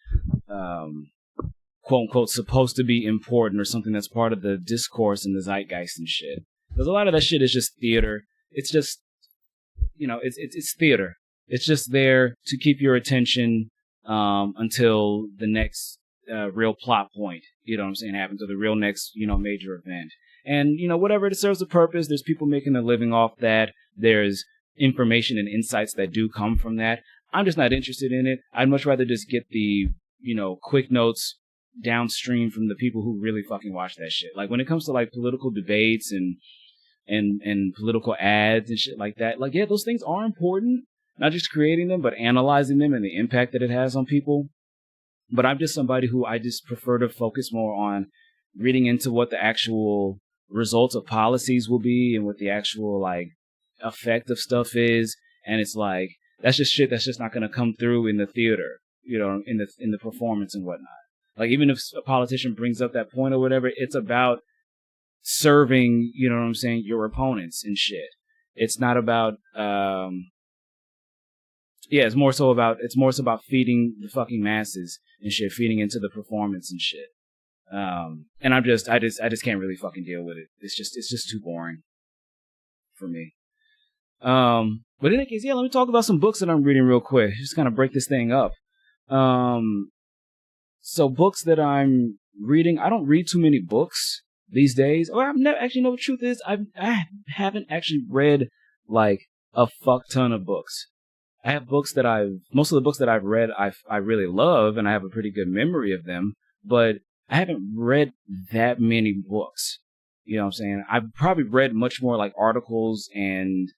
[SPEAKER 1] quote unquote supposed to be important, or something that's part of the discourse and the zeitgeist and shit. Because a lot of that shit is just theater. It's just it's theater. It's just there to keep your attention until the next real plot point, happens, or the real next, major event. And, whatever it serves a purpose, there's people making a living off that. There's information and insights that do come from that. I'm just not interested in it. I'd much rather just get the, quick notes downstream from the people who really fucking watch that shit. Like when it comes to like political debates and political ads and shit like that, like, yeah, those things are important. Not just creating them, but analyzing them and the impact that it has on people. But I'm just somebody who I just prefer to focus more on reading into what the actual results of policies will be and what the actual like effect of stuff is. And it's like, that's just shit that's just not going to come through in the theater, in the performance and whatnot. Like even if a politician brings up that point or whatever, it's about serving, your opponents and shit. It's not about, it's more so about feeding the fucking masses and shit, feeding into the performance and shit. And I just can't really fucking deal with it. It's just too boring for me. But in any case, let me talk about some books that I'm reading real quick. Just kind of break this thing up. So books that I'm reading, I don't read too many books these days. Or I've never actually, the truth is, I haven't actually read like a fuck ton of books. I have books that most of the books that I've read, I really love, and I have a pretty good memory of them, but I haven't read that many books. You know what I'm saying? I've probably read much more like articles and,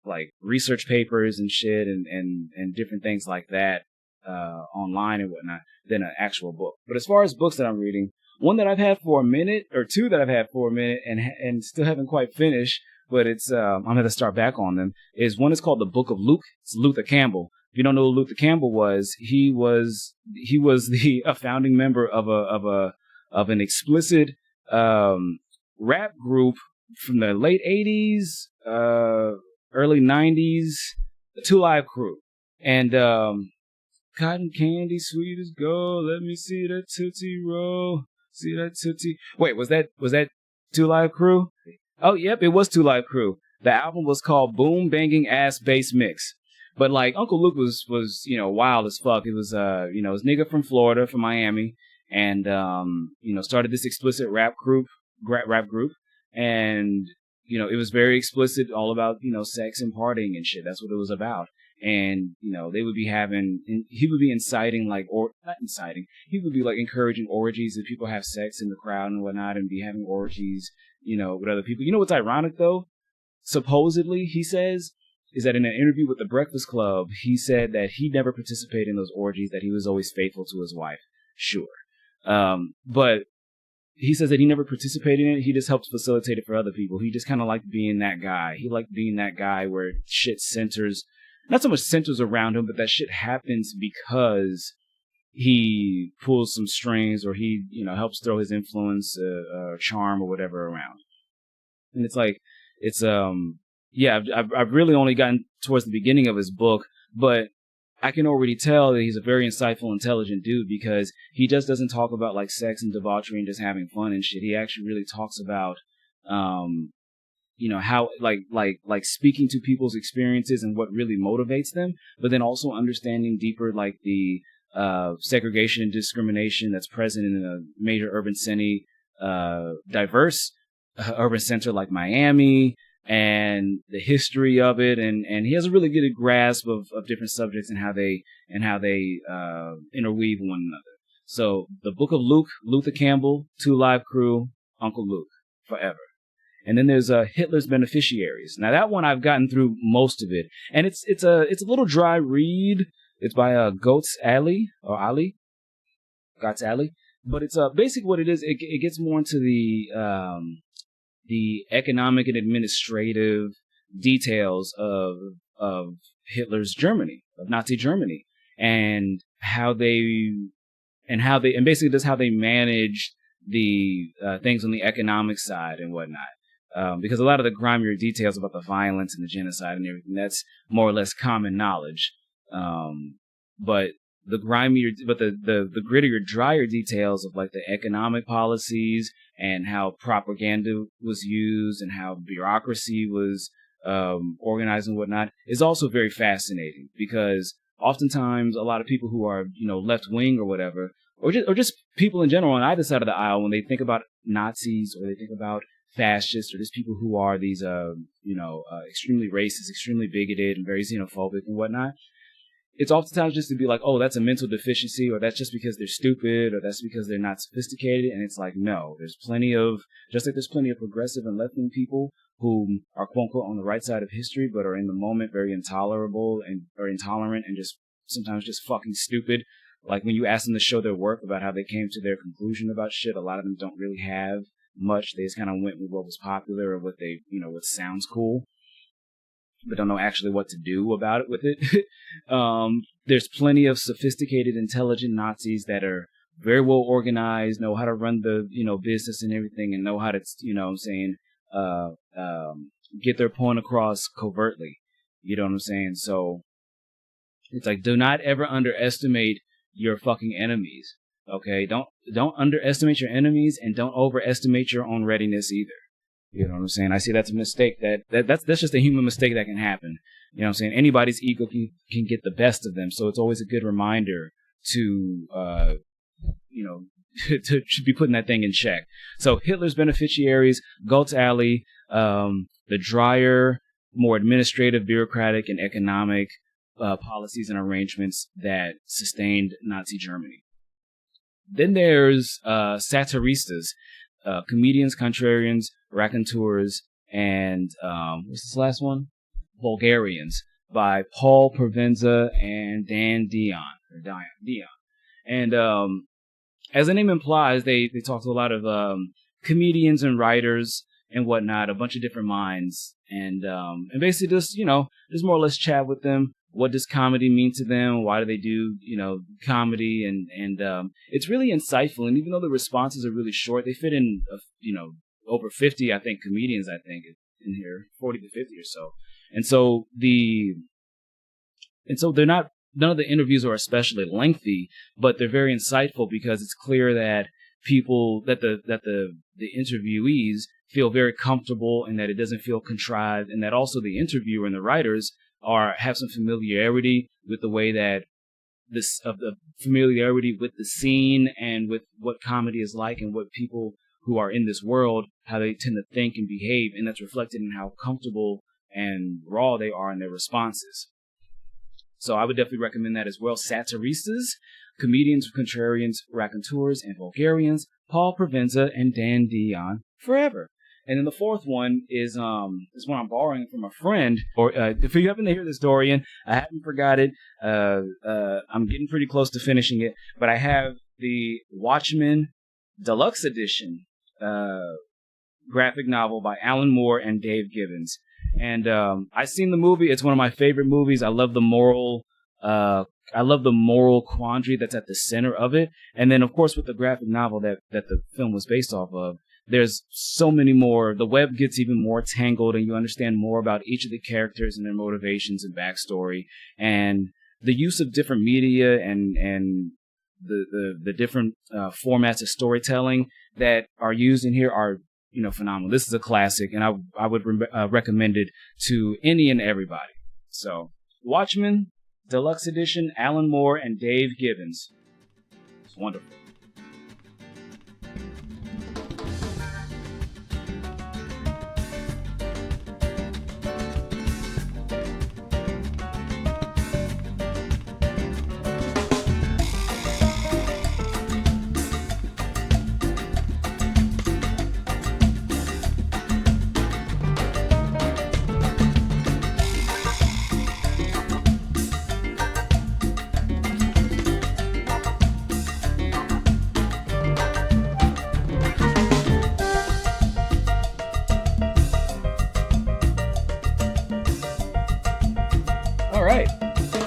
[SPEAKER 1] like research papers and shit and different things like that, online and whatnot than an actual book. But as far as books that I'm reading, one that I've had for a minute, or two that I've had for a minute and still haven't quite finished, but it's I'm going to start back on them, is one is called The Book of Luke. It's Luther Campbell. If you don't know who Luther Campbell was, he was a founding member of an explicit rap group from the late 80s, early 90s, the 2 Live Crew. And cotton candy, sweet as gold, let me see that Tootsie Roll. See that Tootsie. Wait, was that 2 Live Crew? Oh, yep, it was 2 Live Crew. The album was called Boom Banging Ass Bass Mix. But like Uncle Luke was wild as fuck. It was his nigga from Florida, from Miami, and started this explicit rap group, and it was very explicit, all about sex and partying and shit. That's what it was about. And they would be he would be inciting, like, or not inciting, he would be like encouraging orgies if people have sex in the crowd and whatnot, and be having orgies with other people. What's ironic though? Supposedly, he says, is that in an interview with the Breakfast Club, he said that he never participated in those orgies, that he was always faithful to his wife. Sure. But he says that he never participated in it. He just helped facilitate it for other people. He just kind of liked being that guy. He liked being that guy where shit centers, not so much centers around him, but that shit happens because he pulls some strings, or he, helps throw his influence, charm or whatever around. And it's like, I've really only gotten towards the beginning of his book, but I can already tell that he's a very insightful, intelligent dude, because he just doesn't talk about like sex and debauchery and just having fun and shit. He actually really talks about, how like speaking to people's experiences and what really motivates them, but then also understanding deeper, like the segregation and discrimination that's present in a major urban diverse urban center like Miami, and the history of it, and he has a really good grasp of different subjects and how they interweave one another. So the Book of Luke, Luther Campbell, Two Live Crew, Uncle Luke, forever. And then there's Hitler's Beneficiaries. Now that one I've gotten through most of it, and it's a little dry read. It's by Goetz Ali. Goetz Ali. But it's basically what it is. It gets more into the economic and administrative details of Hitler's Germany, of Nazi Germany, and basically just how they managed the things on the economic side and whatnot. Because a lot of the grimier details about the violence and the genocide and everything, that's more or less common knowledge. But the grittier, drier details of like the economic policies and how propaganda was used and how bureaucracy was organized and whatnot is also very fascinating, because oftentimes a lot of people who are, left wing or whatever, or just people in general on either side of the aisle, when they think about Nazis or they think about fascists or just people who are these, extremely racist, extremely bigoted and very xenophobic and whatnot, it's oftentimes just to be like, oh, that's a mental deficiency, or that's just because they're stupid, or that's because they're not sophisticated. And it's like, no, there's plenty of progressive and left-wing people who are quote unquote on the right side of history, but are in the moment very intolerant and just sometimes just fucking stupid. Like when you ask them to show their work about how they came to their conclusion about shit, a lot of them don't really have much. They just kind of went with what was popular or what they, what sounds cool, but don't know actually what to do about it with it. There's plenty of sophisticated, intelligent Nazis that are very well organized, know how to run the, business and everything, and know how to, get their point across covertly. You know what I'm saying? So it's like, do not ever underestimate your fucking enemies. Okay? Don't underestimate your enemies, and don't overestimate your own readiness either. You know what I'm saying? I see that's a mistake. That's just a human mistake that can happen. You know what I'm saying? Anybody's ego can get the best of them. So it's always a good reminder to, to be putting that thing in check. So Hitler's Beneficiaries, Goetz Ali, the drier, more administrative, bureaucratic, and economic policies and arrangements that sustained Nazi Germany. Then there's Satiristas, comedians, contrarians, raconteurs, and what's this last one? Vulgarians, by Paul Provenza and Dan Dion. And as the name implies, they talk to a lot of comedians and writers and whatnot, a bunch of different minds, and basically just just more or less chat with them. What does comedy mean to them? Why do they do comedy? And it's really insightful. And even though the responses are really short, they fit in over 50 comedians in here, 40 to 50 or so. And so they're not, none of the interviews are especially lengthy, but they're very insightful, because it's clear that the interviewees feel very comfortable, and that it doesn't feel contrived, and that also the interviewer and the writers have some familiarity with the way that familiarity with the scene and with what comedy is like, and what people who are in this world, how they tend to think and behave, and that's reflected in how comfortable and raw they are in their responses. So I would definitely recommend that as well. Satiristas, comedians, contrarians, raconteurs, and vulgarians, Paul Provenza and Dan Dion, forever. And then the fourth one is one I'm borrowing from a friend. Or if you happen to hear this, Dorian, I haven't forgot it. I'm getting pretty close to finishing it, but I have the Watchmen Deluxe Edition graphic novel by Alan Moore and Dave Gibbons. And I've seen the movie. It's one of my favorite movies. I love the moral quandary that's at the center of it. And then, of course, with the graphic novel that the film was based off of, there's so many more. The web gets even more tangled, and you understand more about each of the characters and their motivations and backstory. And the use of different media and the different formats of storytelling that are used in here are phenomenal. This is a classic, and I would recommend it to any and everybody. So, Watchmen Deluxe Edition, Alan Moore and Dave Gibbons. It's wonderful.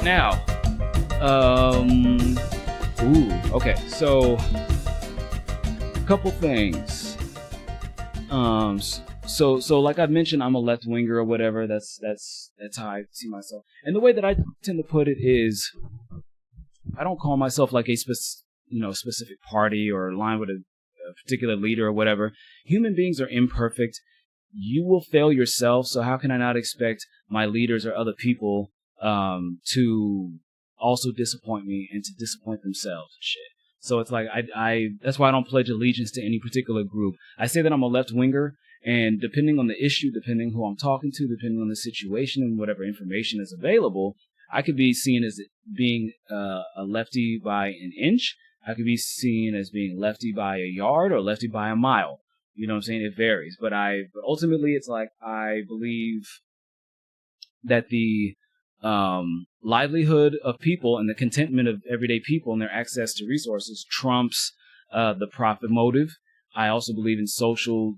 [SPEAKER 1] Now, okay, so a couple things. So like I mentioned, I'm a left winger or whatever. That's how I see myself. And the way that I tend to put it is, I don't call myself like a specific party or align with a particular leader or whatever. Human beings are imperfect. You will fail yourself. So how can I not expect my leaders or other people to also disappoint me and to disappoint themselves and shit? So it's like I that's why I don't pledge allegiance to any particular group. I say that I'm a left winger, and depending on the issue, depending who I'm talking to, depending on the situation and whatever information is available, I could be seen as being a lefty by an inch. I could be seen as being lefty by a yard or lefty by a mile. You know what I'm saying? It varies. But ultimately, it's like I believe that the livelihood of people and the contentment of everyday people and their access to resources trumps the profit motive. I also believe in social,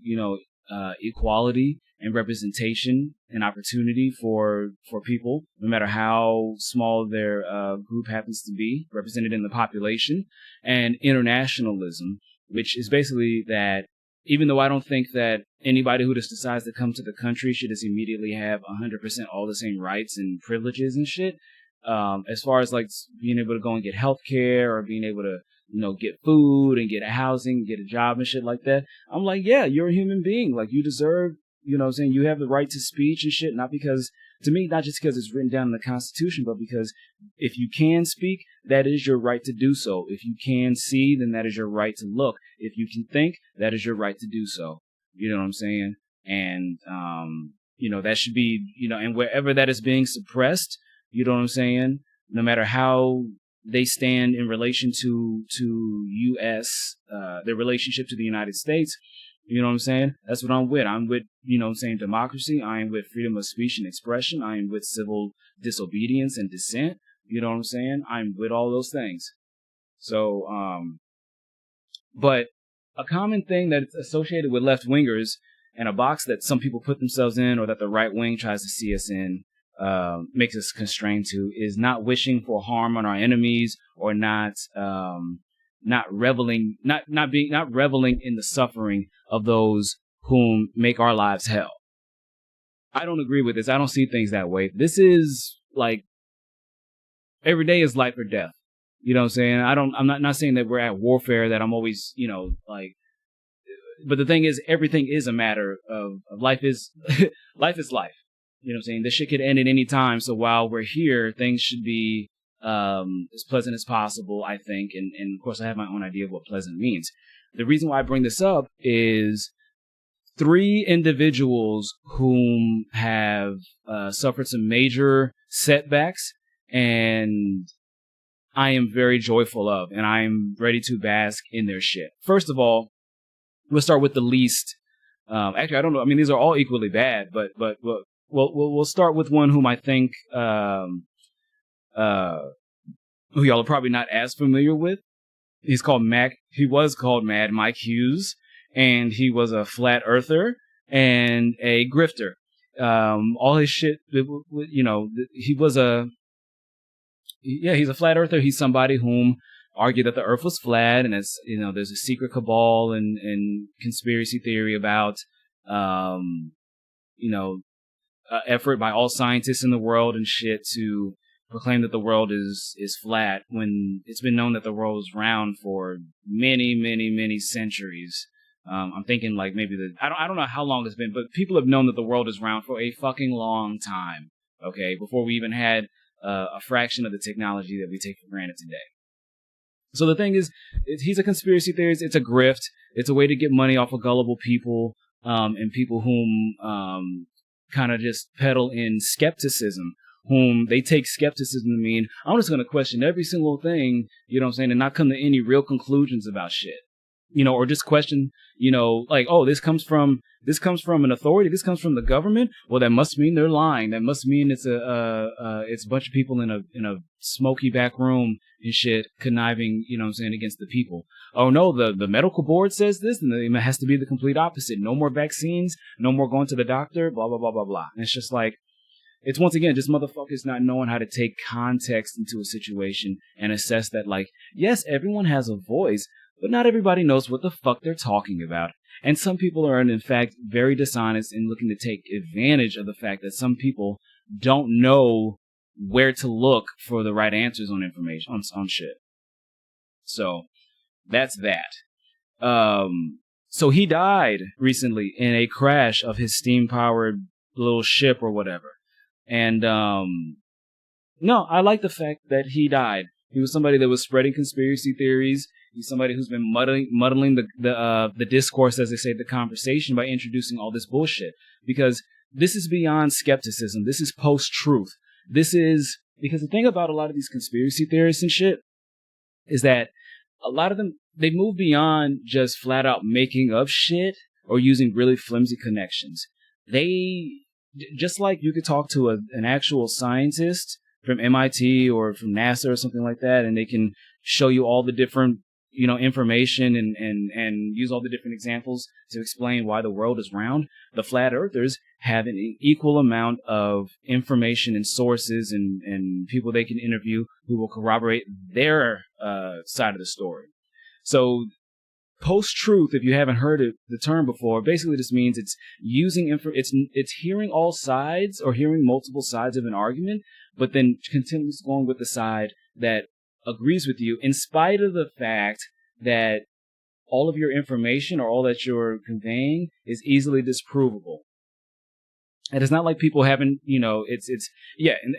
[SPEAKER 1] equality and representation and opportunity for people, no matter how small their group happens to be, represented in the population, and internationalism, which is basically that even though I don't think that anybody who just decides to come to the country should just immediately have 100% all the same rights and privileges and shit, as far as like being able to go and get health care or being able to, get food and get a housing, get a job and shit like that, I'm like, yeah, you're a human being. Like, you deserve, you have the right to speech and shit, not because, to me, not just because it's written down in the Constitution, but because if you can speak, that is your right to do so. If you can see, then that is your right to look. If you can think, that is your right to do so. You know what I'm saying? And, that should be, and wherever that is being suppressed, you know what I'm saying? No matter how they stand in relation to U.S., their relationship to the United States, you know what I'm saying? That's what I'm with. I'm with, democracy. I am with freedom of speech and expression. I am with civil disobedience and dissent. You know what I'm saying? I'm with all those things. So, but a common thing that's associated with left wingers and a box that some people put themselves in or that the right wing tries to see us in, makes us constrained to, is not wishing for harm on our enemies or not reveling in the suffering of those whom make our lives hell. I don't agree with this. I don't see things that way. This is like every day is life or death. You know what I'm saying? I'm not saying that we're at warfare, that I'm always, but the thing is, everything is a matter of life is life is life. You know what I'm saying? This shit could end at any time. So while we're here, things should be as pleasant as possible, I think. And of course, I have my own idea of what pleasant means. The reason why I bring this up is 3 individuals whom have suffered some major setbacks, and I am very joyful of, and I am ready to bask in their shit. First of all, let's start with the least. Actually, I don't know. I mean, these are all equally bad, but we'll start with one whom I think who y'all are probably not as familiar with. He was called Mad Mike Hughes, and he was a flat earther and a grifter. All his shit, he's a flat earther. He's somebody whom argued that the earth was flat, and it's, there's a secret cabal and conspiracy theory about, effort by all scientists in the world and shit to proclaim that the world is flat, when it's been known that the world was round for many, many, many centuries. I'm thinking like maybe I don't know how long it's been, but people have known that the world is round for a fucking long time. Okay, before we even had a fraction of the technology that we take for granted today. So the thing is, he's a conspiracy theorist. It's a grift. It's a way to get money off of gullible people, and people whom kind of just peddle in skepticism, whom they take skepticism to mean, I'm just going to question every single thing, you know what I'm saying, and not come to any real conclusions about shit. Or just question, like, oh, this comes from an authority, this comes from the government. Well, that must mean they're lying. That must mean it's a bunch of people in a smoky back room and shit conniving, against the people. Oh no, the medical board says this, and it has to be the complete opposite. No more vaccines, no more going to the doctor, blah blah blah blah blah. And it's just like, it's once again just motherfuckers not knowing how to take context into a situation and assess that, like, yes, everyone has a voice, but not everybody knows what the fuck they're talking about. And some people are, in fact, very dishonest and looking to take advantage of the fact that some people don't know where to look for the right answers on information, on shit. So that's that. So he died recently in a crash of his steam-powered little ship or whatever. And no, I like the fact that he died. He was somebody that was spreading conspiracy theories. He's somebody who's been muddling the discourse, as they say, the conversation, by introducing all this bullshit. Because this is beyond skepticism. This is post-truth. This is, because the thing about a lot of these conspiracy theorists and shit is that a lot of them, they move beyond just flat out making up shit or using really flimsy connections. They, just like you could talk to an actual scientist from MIT or from NASA or something like that, and they can show you all the different, information and use all the different examples to explain why the world is round. The flat earthers have an equal amount of information and sources and people they can interview who will corroborate their side of the story. So post-truth, if you haven't heard the term before, basically just means it's using it's hearing all sides or hearing multiple sides of an argument, but then continues going with the side that agrees with you, in spite of the fact that all of your information or all that you're conveying is easily disprovable. And it's not like people haven't, and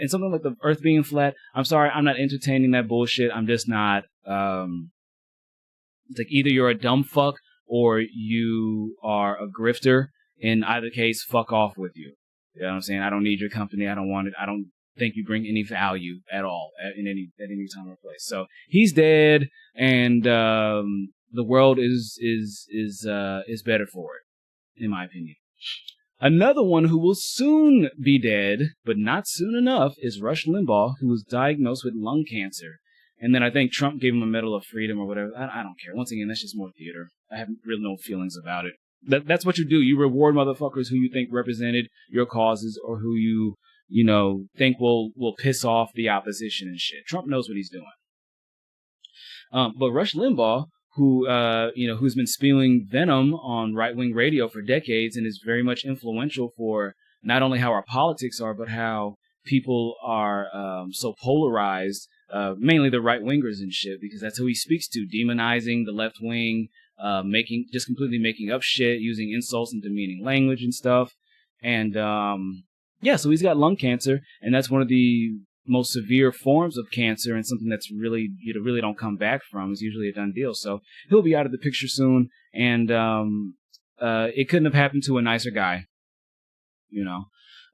[SPEAKER 1] something like the earth being flat, I'm sorry, I'm not entertaining that bullshit. I'm just not, it's like either you're a dumb fuck or you are a grifter. In either case, fuck off with you. You know what I'm saying? I don't need your company. I don't want it. I don't think you bring any value at all at any time or place. So he's dead, and the world is better for it, in my opinion. Another one who will soon be dead, but not soon enough, is Rush Limbaugh, who was diagnosed with lung cancer. And then I think Trump gave him a Medal of Freedom or whatever. I don't care. Once again, that's just more theater. I have really no feelings about it. That's what you do. You reward motherfuckers who you think represented your causes or who you think will piss off the opposition and shit. Trump knows what he's doing. But Rush Limbaugh, who's been spewing venom on right-wing radio for decades and is very much influential for not only how our politics are, but how people are so polarized, mainly the right-wingers and shit, because that's who he speaks to, demonizing the left wing, completely making up shit, using insults and demeaning language and stuff. And so he's got lung cancer, and that's one of the most severe forms of cancer, and something that's really, you really don't come back from. Is usually a done deal. So he'll be out of the picture soon, and it couldn't have happened to a nicer guy,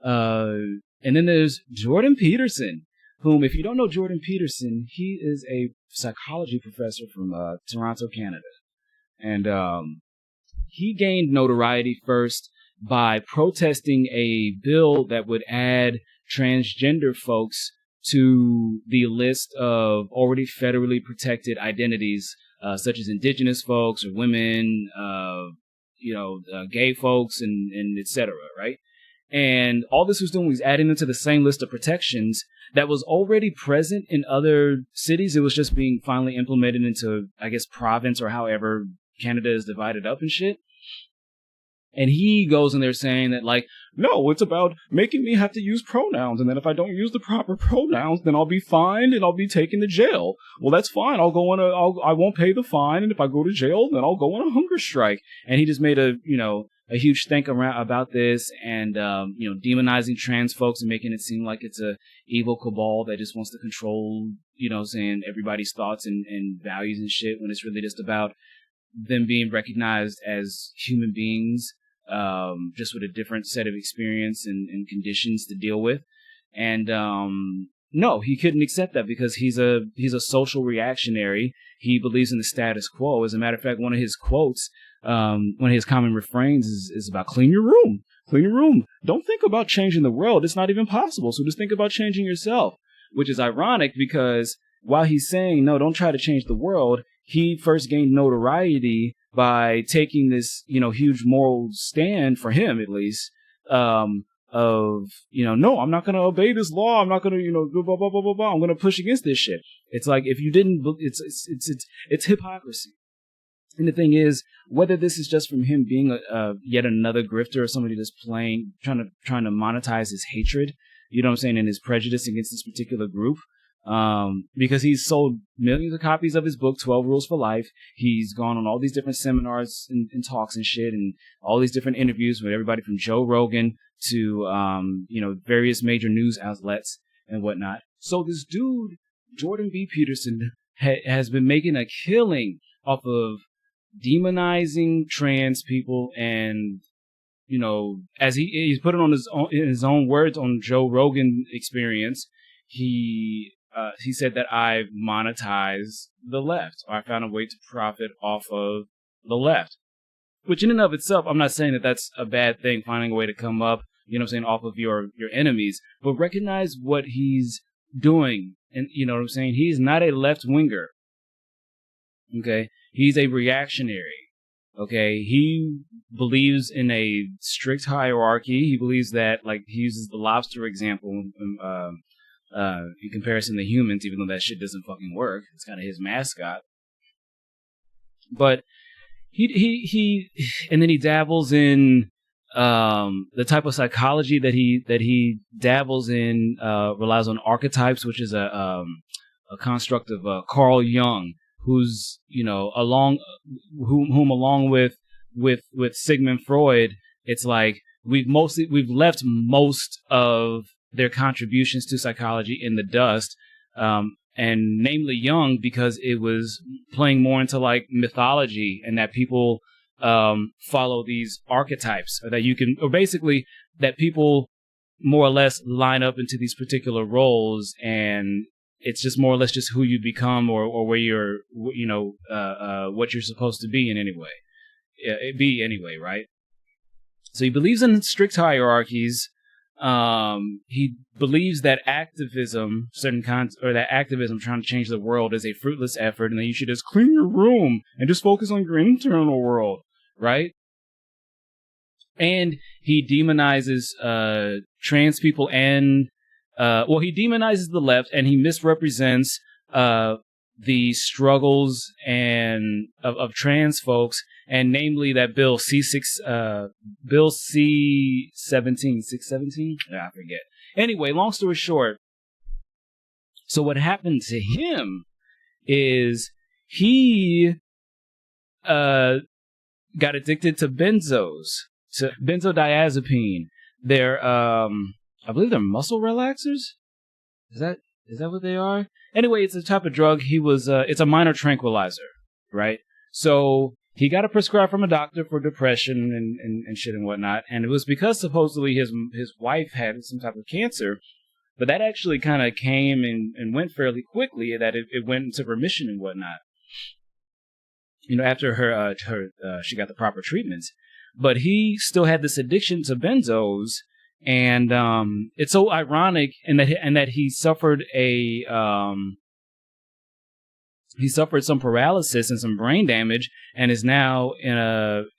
[SPEAKER 1] And then there's Jordan Peterson, whom, if you don't know Jordan Peterson, he is a psychology professor from Toronto, Canada. And he gained notoriety first by protesting a bill that would add transgender folks to the list of already federally protected identities, such as indigenous folks or women, gay folks, and et cetera, right? And all this was doing was adding them to the same list of protections that was already present in other cities. It was just being finally implemented into, I guess, province or however Canada is divided up and shit. And he goes in there saying that, like, no, it's about making me have to use pronouns, and then if I don't use the proper pronouns, then I'll be fined and I'll be taken to jail. Well, that's fine. I won't pay the fine, and if I go to jail, then I'll go on a hunger strike. And he just made a huge think about this, and demonizing trans folks and making it seem like it's a evil cabal that just wants to control, everybody's thoughts and values and shit, when it's really just about them being recognized as human beings, just with a different set of experience and conditions to deal with. And no, he couldn't accept that because he's a social reactionary. He believes in the status quo. As a matter of fact, one of his quotes, one of his common refrains is about clean your room. Clean your room. Don't think about changing the world. It's not even possible. So just think about changing yourself, which is ironic because while he's saying, no, don't try to change the world, he first gained notoriety by taking this, huge moral stand, for him at least, no, I'm not going to obey this law. I'm not going to, blah, blah, blah, blah, blah, blah. I'm going to push against this shit. It's like, if you didn't, it's hypocrisy. And the thing is, whether this is just from him being yet another grifter or somebody that's trying to monetize his hatred, you know what I'm saying, and his prejudice against this particular group, because he's sold millions of copies of his book, 12 Rules for Life. He's gone on all these different seminars and talks and shit, and all these different interviews with everybody from Joe Rogan to, various major news outlets and whatnot. So this dude, Jordan B. Peterson, has been making a killing off of demonizing trans people, and as he's put it on his own words on Joe Rogan Experience, he said that I monetized the left, or I found a way to profit off of the left, which in and of itself, I'm not saying that that's a bad thing, finding a way to come up, off of your enemies, but recognize what he's doing, and he's not a left winger. Okay, he's a reactionary. Okay, he believes in a strict hierarchy. He believes that, like, he uses the lobster example in comparison to humans, even though that shit doesn't fucking work. It's kind of his mascot. But he and then he dabbles in the type of psychology that he dabbles in relies on archetypes, which is a construct of Carl Jung, who's along with Sigmund Freud, it's like we've left most of their contributions to psychology in the dust, and namely Jung, because it was playing more into like mythology, and that people follow these archetypes, or basically that people more or less line up into these particular roles, and it's just more or less just who you become, or where you're, what you're supposed to be in any way. Right? So he believes in strict hierarchies. He believes that activism, that activism trying to change the world is a fruitless effort, and that you should just clean your room and just focus on your internal world, right? And he demonizes trans people, and he demonizes the left, and he misrepresents the struggles and of trans folks, and namely that Bill C-17, I forget. Anyway, long story short, so what happened to him is he got addicted to benzodiazepine. They're I believe they're muscle relaxers. Is that what they are? Anyway, it's a type of drug. It's a minor tranquilizer, right? So he got it prescribed from a doctor for depression and shit and whatnot. And it was because supposedly his wife had some type of cancer, but that actually kind of came and went fairly quickly, that it went into remission and whatnot. After she got the proper treatments. But he still had this addiction to benzos. And it's so ironic in that he suffered some paralysis and some brain damage, and is now in an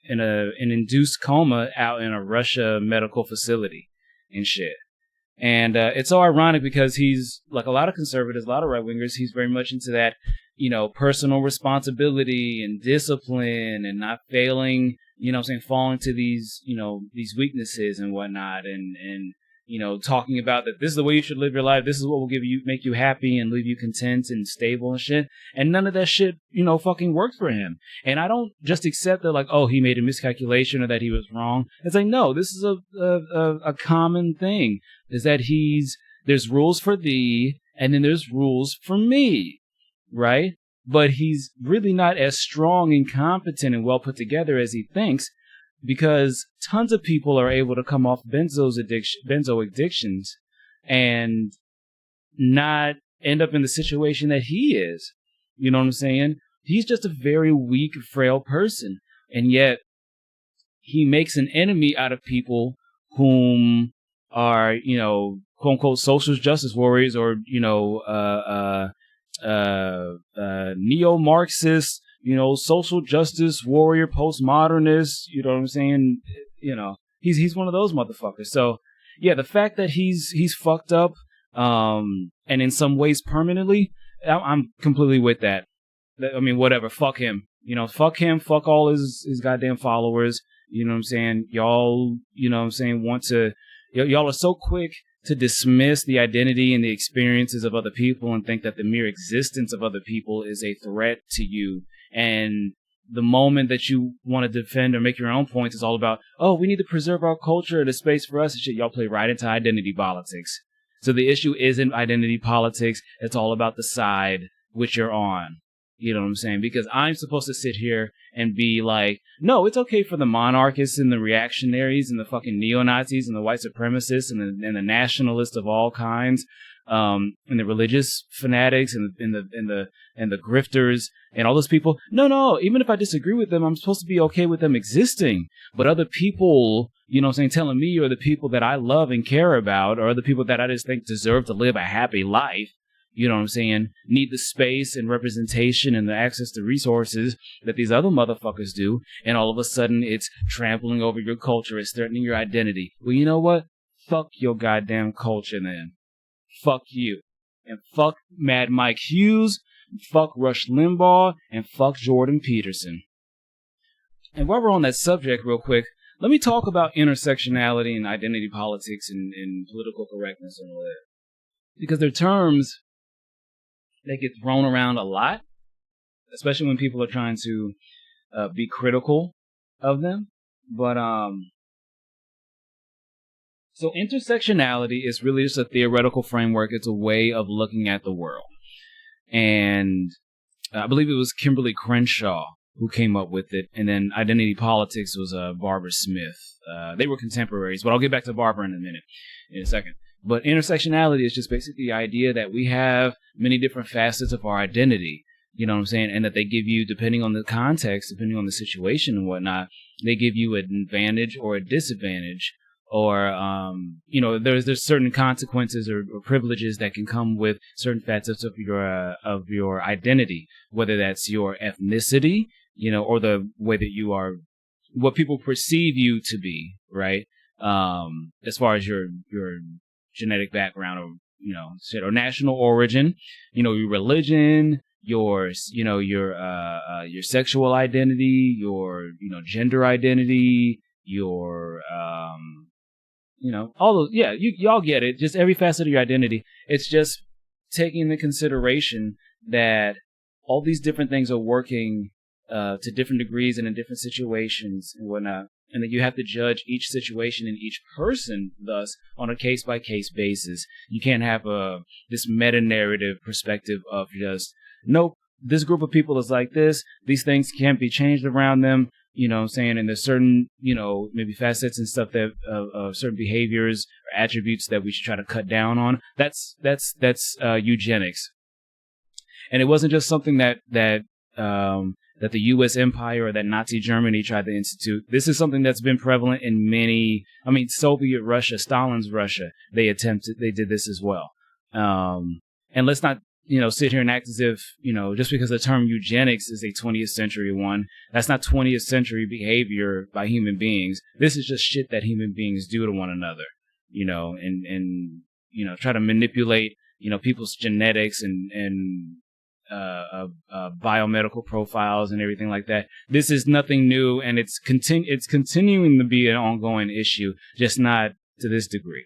[SPEAKER 1] induced coma out in a Russia medical facility and shit. And it's so ironic because he's like a lot of conservatives, a lot of right wingers. He's very much into that, personal responsibility and discipline and not failing. Falling to these weaknesses and whatnot, and talking about that this is the way you should live your life. This is what will make you happy and leave you content and stable and shit. And none of that shit, fucking worked for him. And I don't just accept that, like, oh, he made a miscalculation or that he was wrong. It's like, no, this is a common thing, is that there's rules for thee, and then there's rules for me, right? But he's really not as strong and competent and well put together as he thinks, because tons of people are able to come off benzo addictions and not end up in the situation that he is. You know what I'm saying? He's just a very weak, frail person. And yet he makes an enemy out of people whom are, quote unquote, social justice warriors, or, neo-Marxist, social justice warrior, postmodernist, you know what I'm saying? He's one of those motherfuckers. So yeah, the fact that he's fucked up, and in some ways permanently, I'm completely with that. I mean, whatever, fuck him. Fuck him, fuck all his goddamn followers. You know what I'm saying? Y'all, y'all are so quick to dismiss the identity and the experiences of other people and think that the mere existence of other people is a threat to you. And the moment that you want to defend or make your own points is all about, oh, we need to preserve our culture, the space for us and shit. Y'all play right into identity politics. So the issue isn't identity politics. It's all about the side which you're on. You know what I'm saying? Because I'm supposed to sit here and be like, no, it's okay for the monarchists and the reactionaries and the fucking neo-Nazis and the white supremacists and the nationalists of all kinds, and the religious fanatics and the grifters and all those people. No, even if I disagree with them, I'm supposed to be okay with them existing. But other people, you know what I'm saying, telling me or the people that I love and care about or the people that I just think deserve to live a happy life, you know what I'm saying, need the space and representation and the access to resources that these other motherfuckers do, and all of a sudden it's trampling over your culture, it's threatening your identity. Well, you know what? Fuck your goddamn culture then. Fuck you. And fuck Mad Mike Hughes, and fuck Rush Limbaugh, and fuck Jordan Peterson. And while we're on that subject real quick, let me talk about intersectionality and identity politics and political correctness and all that. Because they're terms that get thrown around a lot, especially when people are trying to be critical of them. But so intersectionality is really just a theoretical framework. It's a way of looking at the world. And I believe it was Kimberly Crenshaw who came up with it. And then identity politics was Barbara Smith. They were contemporaries, but I'll get back to Barbara in a second. But intersectionality is just basically the idea that we have many different facets of our identity, you know what I'm saying? And that they give you, depending on the context, depending on the situation and whatnot, they give you an advantage or a disadvantage, or, there's certain consequences or privileges that can come with certain facets of your identity, whether that's your ethnicity, or the way that you are, what people perceive you to be, right? As far as your genetic background or national origin, your religion, your sexual identity, your gender identity, your all those, y'all get it, just every facet of your identity. It's just taking into consideration that all these different things are working to different degrees and in different situations and whatnot. And that you have to judge each situation and each person, thus, on a case-by-case basis. You can't have this meta-narrative perspective of just, nope, this group of people is like this. These things can't be changed around them, you know what I'm saying? And there's certain, maybe facets and stuff that certain behaviors or attributes that we should try to cut down on. That's eugenics. And it wasn't just something that the U.S. empire or that Nazi Germany tried to institute. This is something that's been prevalent in Soviet Russia, Stalin's Russia, they did this as well. And let's not, sit here and act as if, just because the term eugenics is a 20th century one, that's not 20th century behavior by human beings. This is just shit that human beings do to one another, and try to manipulate, people's genetics and biomedical profiles and everything like that. This is nothing new, and it's continuing to be an ongoing issue, just not to this degree.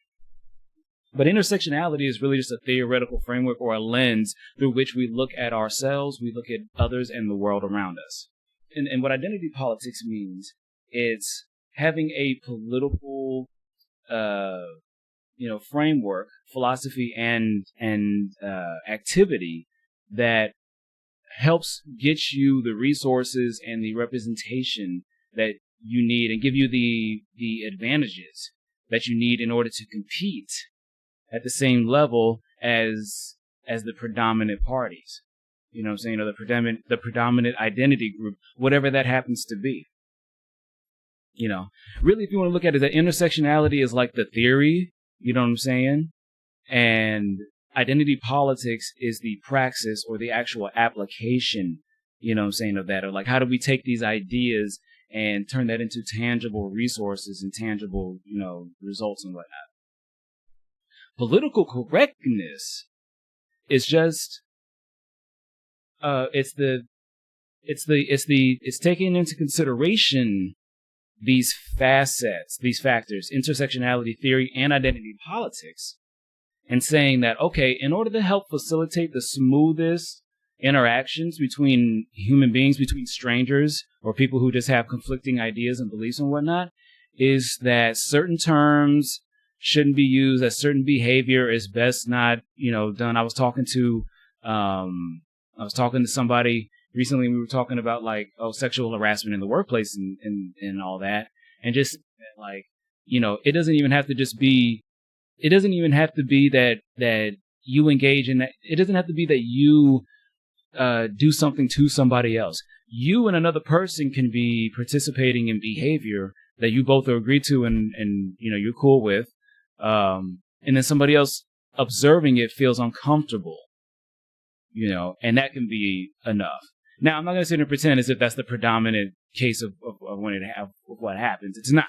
[SPEAKER 1] But intersectionality is really just a theoretical framework or a lens through which we look at ourselves, we look at others and the world around us. And what identity politics means, it's having a political framework, philosophy and activity that helps get you the resources and the representation that you need and give you the advantages that you need in order to compete at the same level as the predominant parties. You know what I'm saying? Or the predominant identity group, whatever that happens to be. Really, if you want to look at it, the intersectionality is like the theory, you know what I'm saying? And identity politics is the praxis or the actual application, of that. Or like, how do we take these ideas and turn that into tangible resources and tangible, results and whatnot? Political correctness is just, it's taking into consideration these facets, these factors, intersectionality theory and identity politics, and saying that, okay, in order to help facilitate the smoothest interactions between human beings, between strangers, or people who just have conflicting ideas and beliefs and whatnot, is that certain terms shouldn't be used, that certain behavior is best not, done. I was talking to somebody recently. We were talking about sexual harassment in the workplace and all that, and just like, it doesn't even have to be that you engage in that. It doesn't have to be that you do something to somebody else. You and another person can be participating in behavior that you both agree to and you're cool with, and then somebody else observing it feels uncomfortable, and that can be enough. Now, I'm not going to sit here and pretend as if that's the predominant case of what happens. It's not.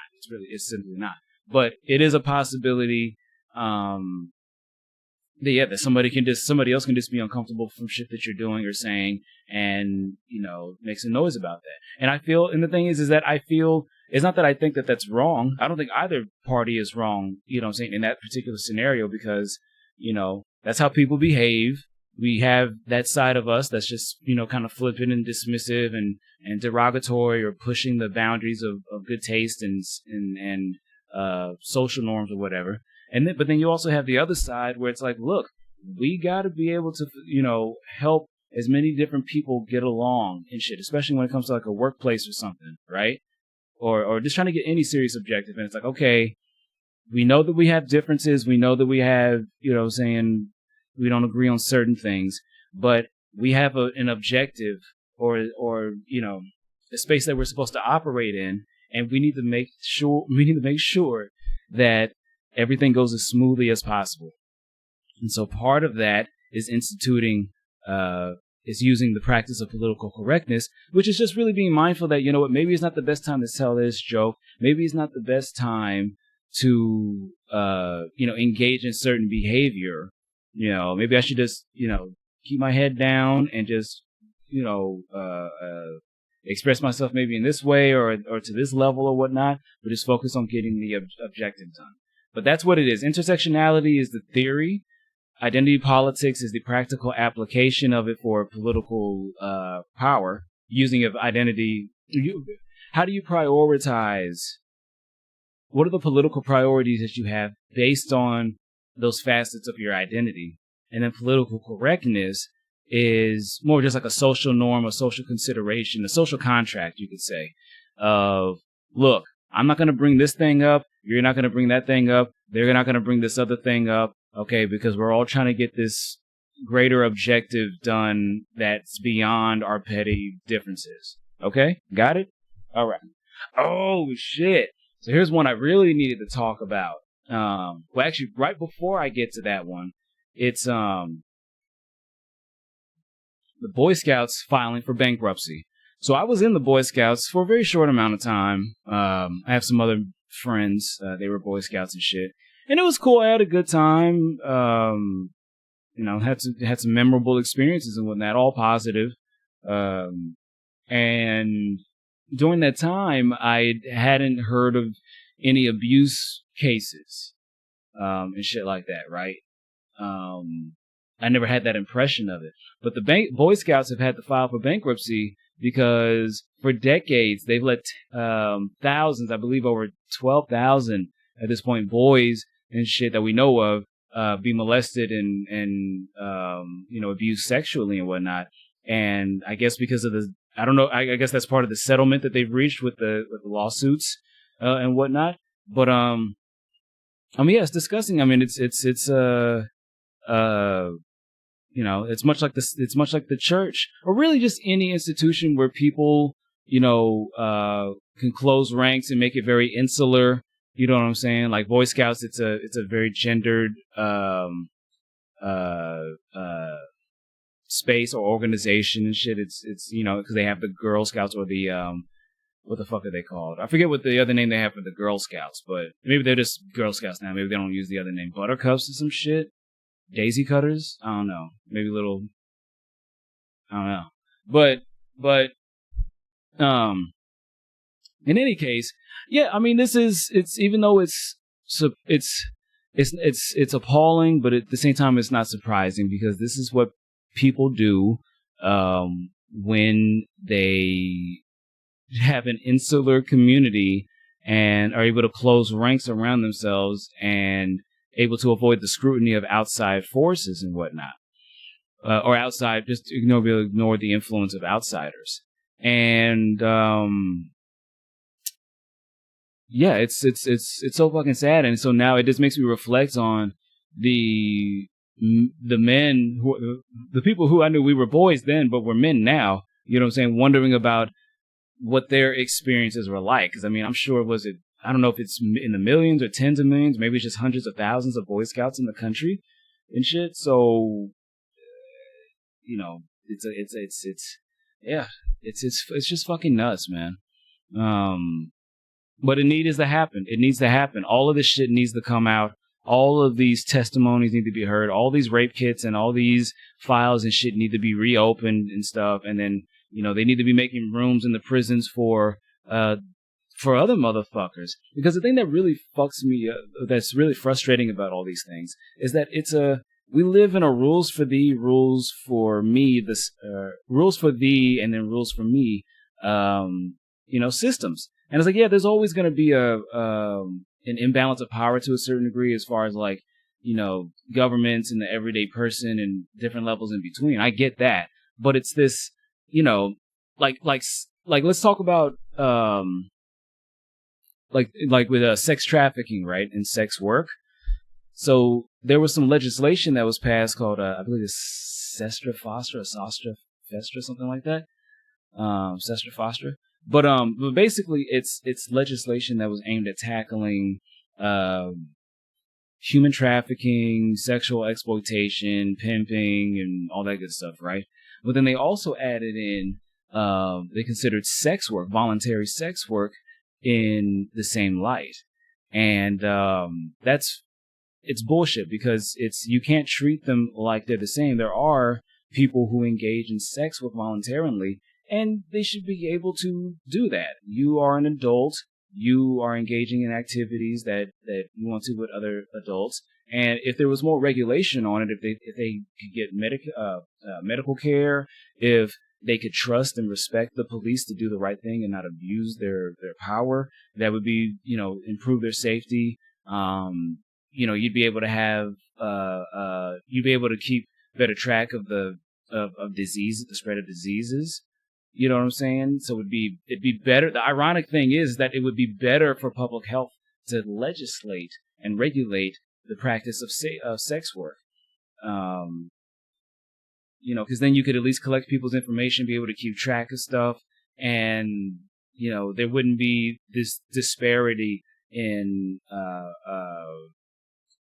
[SPEAKER 1] It's simply not. But it is a possibility that somebody else can just be uncomfortable from shit that you're doing or saying, and make some noise about that. And the thing is that I feel it's not that I think that that's wrong. I don't think either party is wrong. I'm saying, in that particular scenario, because that's how people behave. We have that side of us that's just, kind of flippant and dismissive and derogatory, or pushing the boundaries of good taste and social norms or whatever. But then you also have the other side where it's like, look, we got to be able to, help as many different people get along and shit, especially when it comes to like a workplace or something, right? Or just trying to get any serious objective. And it's like, okay, we know that we have differences. We know that we have, saying, we don't agree on certain things, but we have an objective or a space that we're supposed to operate in, and we need to make sure that everything goes as smoothly as possible. And so part of that is is using the practice of political correctness, which is just really being mindful that, maybe it's not the best time to tell this joke. Maybe it's not the best time to, engage in certain behavior. Maybe I should just, keep my head down and just, express myself maybe in this way or to this level or whatnot, but just focus on getting the objective done. But that's what it is. Intersectionality is the theory. Identity politics is the practical application of it for political power, using of identity. How do you prioritize? What are the political priorities that you have based on those facets of your identity? And then political correctness is more just like a social norm, a social consideration, a social contract, you could say, of, look, I'm not going to bring this thing up. You're not going to bring that thing up. They're not going to bring this other thing up. Okay, because we're all trying to get this greater objective done that's beyond our petty differences. Okay, got it? All right. Oh, shit. So here's one I really needed to talk about. Well, actually, right before I get to that one, it's the Boy Scouts filing for bankruptcy. So I was in the Boy Scouts for a very short amount of time. I have some other friends. They were Boy Scouts and shit. And it was cool. I had a good time. Had some memorable experiences and whatnot, all positive. And during that time, I hadn't heard of any abuse cases and shit like that, right? I never had that impression of it. But the Boy Scouts have had to file for bankruptcy because for decades they've let thousands, I believe over 12,000 at this point, boys and shit that we know of be molested and abused sexually and whatnot. And I guess because of I don't know, I guess that's part of the settlement that they've reached with the lawsuits and whatnot. But yeah, it's disgusting. I mean, it's much like the church, or really just any institution where people, can close ranks and make it very insular. You know what I'm saying? Like Boy Scouts, it's a very gendered space or organization and shit. It's because they have the Girl Scouts or the what the fuck are they called? I forget what the other name they have for the Girl Scouts, but maybe they're just Girl Scouts now. Maybe they don't use the other name. Buttercups or some shit? Daisy Cutters? I don't know. Maybe little, I don't know. But, in any case, yeah, I mean, it's, even though it's appalling, but at the same time, it's not surprising because this is what people do, when they have an insular community and are able to close ranks around themselves and able to avoid the scrutiny of outside forces and whatnot, or outside, just ignore the influence of outsiders. And, yeah, it's so fucking sad. And so now it just makes me reflect on the men the people who I knew we were boys then, but we're men now, you know what I'm saying? Wondering about what their experiences were like. Cause I mean, I'm sure I don't know if it's in the millions or tens of millions, maybe it's just hundreds of thousands of Boy Scouts in the country and shit. So, you know, it's just fucking nuts, man. But it needs to happen. It needs to happen. All of this shit needs to come out. All of these testimonies need to be heard. All these rape kits and all these files and shit need to be reopened and stuff. And then, you know, they need to be making rooms in the prisons for other motherfuckers. Because the thing that really fucks me, that's really frustrating about all these things, is that we live in a rules for thee, rules for me, rules for thee, and then rules for me, you know, systems. And it's like, yeah, there's always going to be an imbalance of power to a certain degree as far as, like, you know, governments and the everyday person and different levels in between. I get that. But it's this, you know, like let's talk about, like with sex trafficking, right? And sex work. So there was some legislation that was passed called, I believe it's SESTA, FOSTA, or SOSTA, FESTA, something like that. SESTA, FOSTA. But basically, it's legislation that was aimed at tackling human trafficking, sexual exploitation, pimping, and all that good stuff, right? But then they also added in, they considered sex work, voluntary sex work, in the same light, and it's bullshit because you can't treat them like they're the same. There are people who engage in sex work voluntarily, and they should be able to do that. You are an adult. You are engaging in activities that you want to with other adults. And if there was more regulation on it, if they could get medical care, if they could trust and respect the police to do the right thing and not abuse their power, that would be, you know, improve their safety. You know, you'd be able to have, you'd be able to keep better track of of disease, the spread of diseases. You know what I'm saying? So it'd be better. The ironic thing is that it would be better for public health to legislate and regulate the practice of sex work. You know, because then you could at least collect people's information, be able to keep track of stuff, and, you know, there wouldn't be this disparity in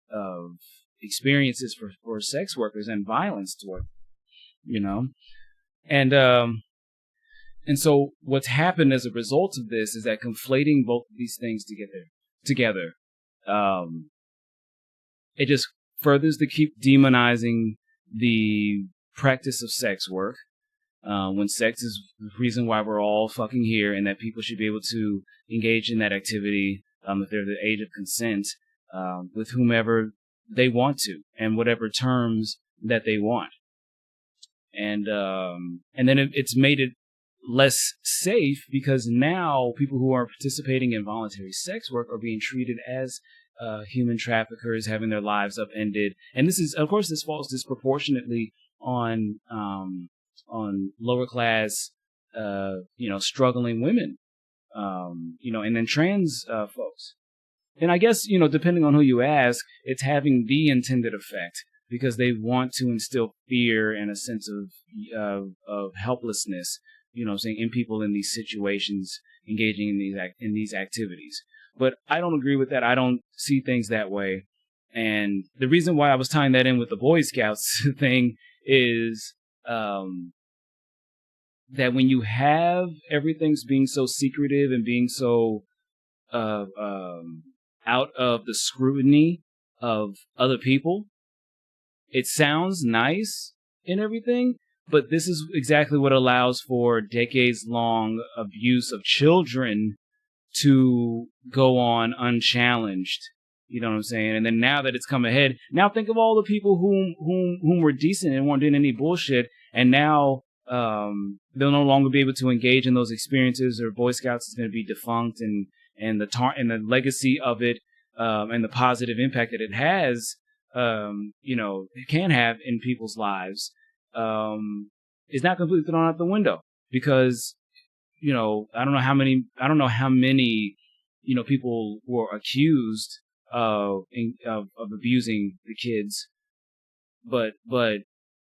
[SPEAKER 1] of experiences for sex workers and violence toward, you know, and so what's happened as a result of this is that conflating both of these things together, it just furthers to keep demonizing the practice of sex work, when sex is the reason why we're all fucking here, and that people should be able to engage in that activity, if they're the age of consent, with whomever they want to, and whatever terms that they want. And then it's made it less safe because now people who are participating in voluntary sex work are being treated as human traffickers, having their lives upended. And this is, of course, this falls disproportionately on lower class, you know, struggling women, you know, and then trans folks. And I guess, you know, depending on who you ask, it's having the intended effect because they want to instill fear and a sense of helplessness, you know what I'm saying, in people in these situations engaging in these activities. But I don't agree with that. I don't see things that way. And the reason why I was tying that in with the Boy Scouts thing is that when you have everything's being so secretive and being so out of the scrutiny of other people, it sounds nice and everything, but this is exactly what allows for decades-long abuse of children to go on unchallenged. You know what I'm saying? And then now that it's come ahead, now think of all the people whom were decent and weren't doing any bullshit, and now they'll no longer be able to engage in those experiences, or Boy Scouts is going to be defunct, and the legacy of it, and the positive impact that it has, it can have in people's lives, is not completely thrown out the window, because, I don't know how many, people were accused of abusing the kids, but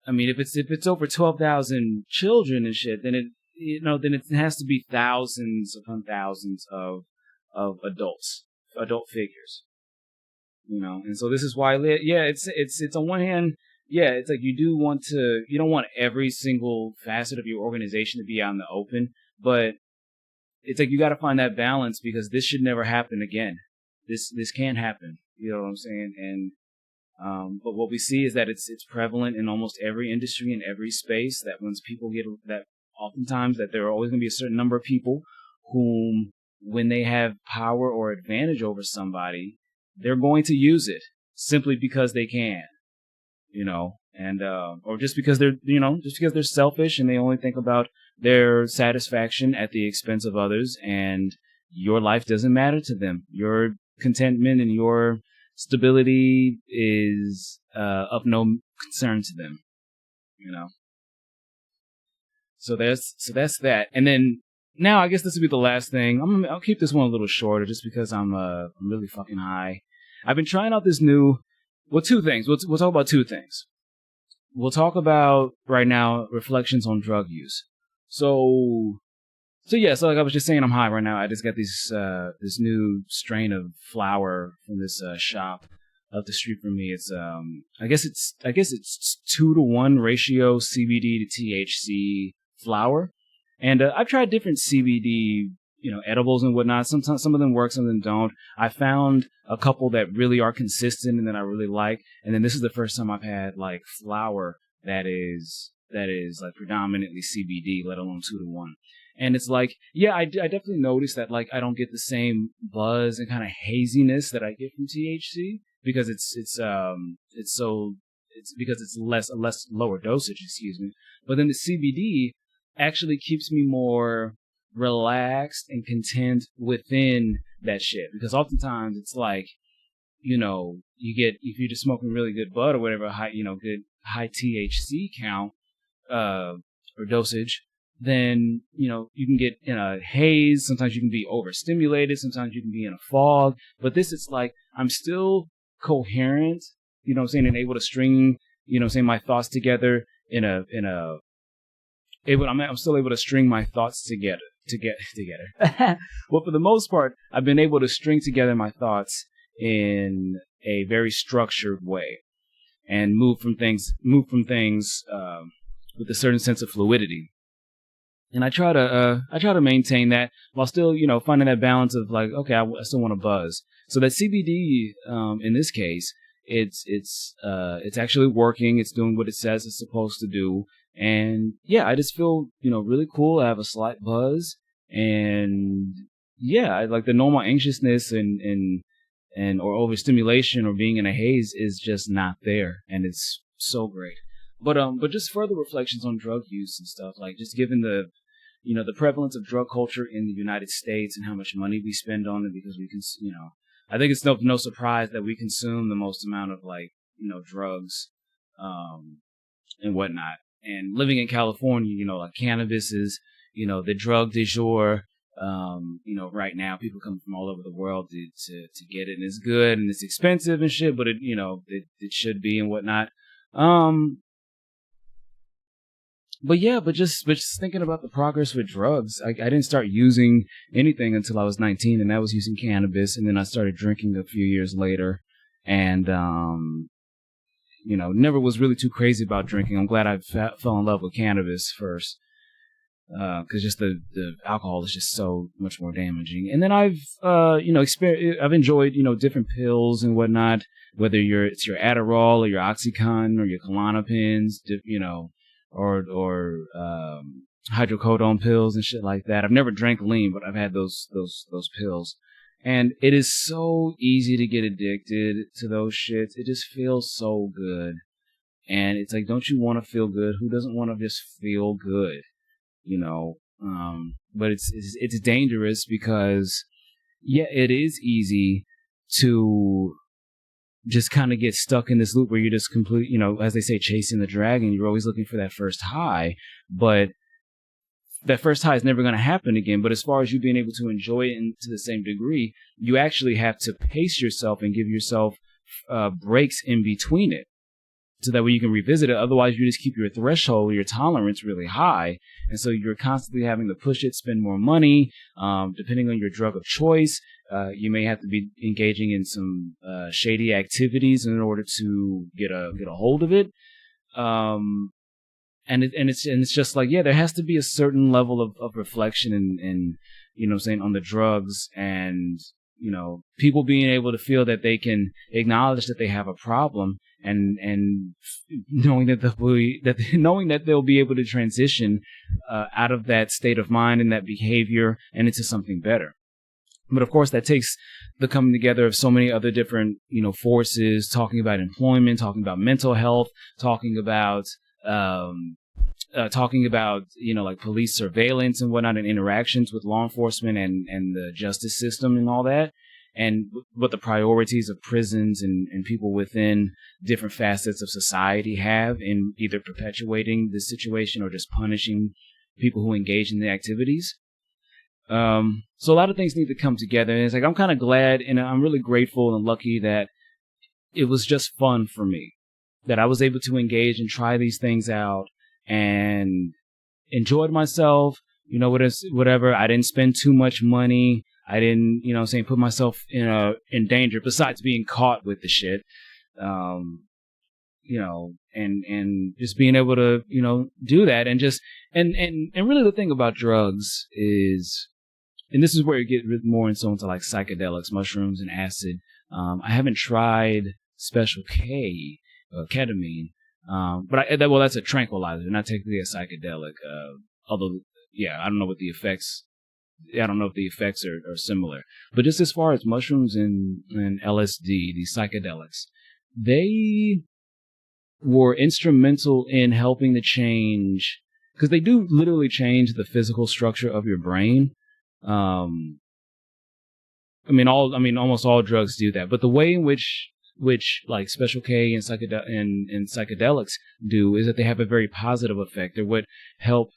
[SPEAKER 1] I mean, if it's over 12,000 children and shit, then it has to be thousands upon thousands of adult figures, and so this is why, it's on one hand, it's like you don't want every single facet of your organization to be out in the open, but it's like you got to find that balance, because this should never happen again. This can't happen. You know what I'm saying? And but what we see is that it's prevalent in almost every industry and every space, that once people oftentimes that there are always going to be a certain number of people whom, when they have power or advantage over somebody, they're going to use it simply because they can, and or just because they're selfish and they only think about their satisfaction at the expense of others, and your life doesn't matter to them. Your contentment and your stability is of no concern to them, So that's that. And then now I guess this will be the last thing. I'll keep this one a little shorter, just because I'm really fucking high. I've been trying out this new, two things. We'll talk about two things. We'll talk about right now reflections on drug use. So like I was just saying, I'm high right now. I just got this new strain of flower from this shop up the street from me. It's I guess it's 2-to-1 ratio CBD to THC flower, and I've tried different CBD edibles and whatnot. Sometimes some of them work, some of them don't. I found a couple that really are consistent and that I really like, and then this is the first time I've had like flower that is like predominantly CBD, let alone 2-to-1. And it's like, I definitely noticed that, like, I don't get the same buzz and kind of haziness that I get from THC, because it's lower dosage, excuse me. But then the CBD actually keeps me more relaxed and content within that shit, because oftentimes it's like, you get, if you're just smoking really good bud or whatever, good high THC count or dosage, then, you can get in a haze. Sometimes you can be overstimulated. Sometimes you can be in a fog. But this, it's like, I'm still coherent, and able to string, my thoughts together I'm still able to string my thoughts together. Well, for the most part, I've been able to string together my thoughts in a very structured way, and move from things with a certain sense of fluidity. And I try to maintain that while still, finding that balance of like, okay, I still want to buzz. So that CBD, in this case, it's actually working. It's doing what it says it's supposed to do. And I just feel, really cool. I have a slight buzz, and I like the normal anxiousness and or overstimulation or being in a haze is just not there. And it's so great. But just further reflections on drug use and stuff, like just given the prevalence of drug culture in the United States and how much money we spend on it, because we can, I think it's no surprise that we consume the most amount of drugs, and whatnot. And living in California, like cannabis is, the drug du jour. Right now people come from all over the world to get it, and it's good and it's expensive and shit, but it should be and whatnot. But just thinking about the progress with drugs, I didn't start using anything until I was 19, and I was using cannabis, and then I started drinking a few years later, and never was really too crazy about drinking. I'm glad I fell in love with cannabis first, Cause just the alcohol is just so much more damaging. And then I've, I've enjoyed, different pills and whatnot, whether it's your Adderall or your Oxycontin or your Klonopins, or hydrocodone pills and shit like that. I've never drank lean, but I've had those pills. And it is so easy to get addicted to those shits. It just feels so good. And it's like, don't you want to feel good? Who doesn't want to just feel good? But it's dangerous because, yeah, it is easy to just kind of get stuck in this loop where you're just as they say, chasing the dragon. You're always looking for that first high, but that first high is never going to happen again. But as far as you being able to enjoy it to the same degree, you actually have to pace yourself and give yourself breaks in between it, so that way you can revisit it. Otherwise, you just keep your threshold, your tolerance really high. And so you're constantly having to push it, spend more money. Depending on your drug of choice, you may have to be engaging in some shady activities in order to get a hold of it. And it's just like, yeah, there has to be a certain level of reflection and on the drugs, and people being able to feel that they can acknowledge that they have a problem, and knowing that they'll be able to transition out of that state of mind and that behavior and into something better. But of course, that takes the coming together of so many other different forces, talking about employment, talking about mental health, talking about like police surveillance and whatnot, and interactions with law enforcement and the justice system and all that, and what the priorities of prisons and people within different facets of society have in either perpetuating the situation or just punishing people who engage in the activities. So a lot of things need to come together, and it's like, I'm kind of glad and I'm really grateful and lucky that it was just fun for me, that I was able to engage and try these things out and enjoyed myself, whatever. I didn't spend too much money. I didn't, put myself in danger besides being caught with the shit. And just being able to, do that, and just, and really the thing about drugs is, and this is where you get more into like psychedelics, mushrooms and acid. I haven't tried Special K, ketamine. But that's a tranquilizer, not technically a psychedelic. Although, yeah, I don't know what the effects. I don't know if the effects are similar. But just as far as mushrooms and LSD, these psychedelics, they were instrumental in helping to change, because they do literally change the physical structure of your brain. Almost all drugs do that, but the way in which like Special K and psychedelics do is that they have a very positive effect. They would help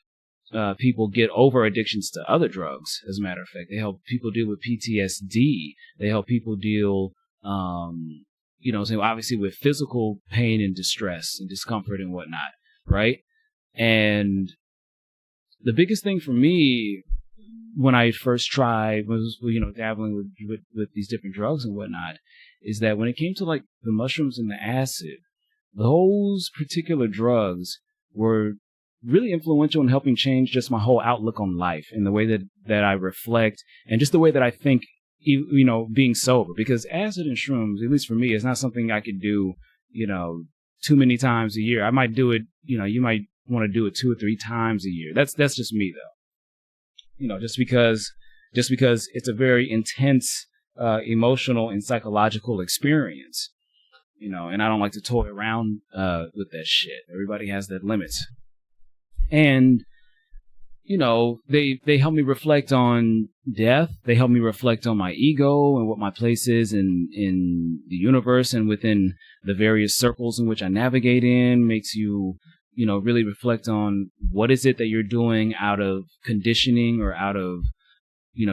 [SPEAKER 1] people get over addictions to other drugs. As a matter of fact, they help people deal with PTSD. They help people deal, obviously with physical pain and distress and discomfort and whatnot, right? And the biggest thing for me when I first tried was, dabbling with these different drugs and whatnot, is that when it came to like the mushrooms and the acid, those particular drugs were really influential in helping change just my whole outlook on life and the way that I reflect and just the way that I think, being sober. Because acid and shrooms, at least for me, is not something I could do, too many times a year. I might do it, you might want to do it 2 or 3 times a year. That's just me though. Just because it's a very intense emotional and psychological experience, and I don't like to toy around with that shit. Everybody has their limits. And, they help me reflect on death. They help me reflect on my ego and what my place is in the universe and within the various circles in which I navigate in. Makes you, really reflect on what is it that you're doing out of conditioning or out of,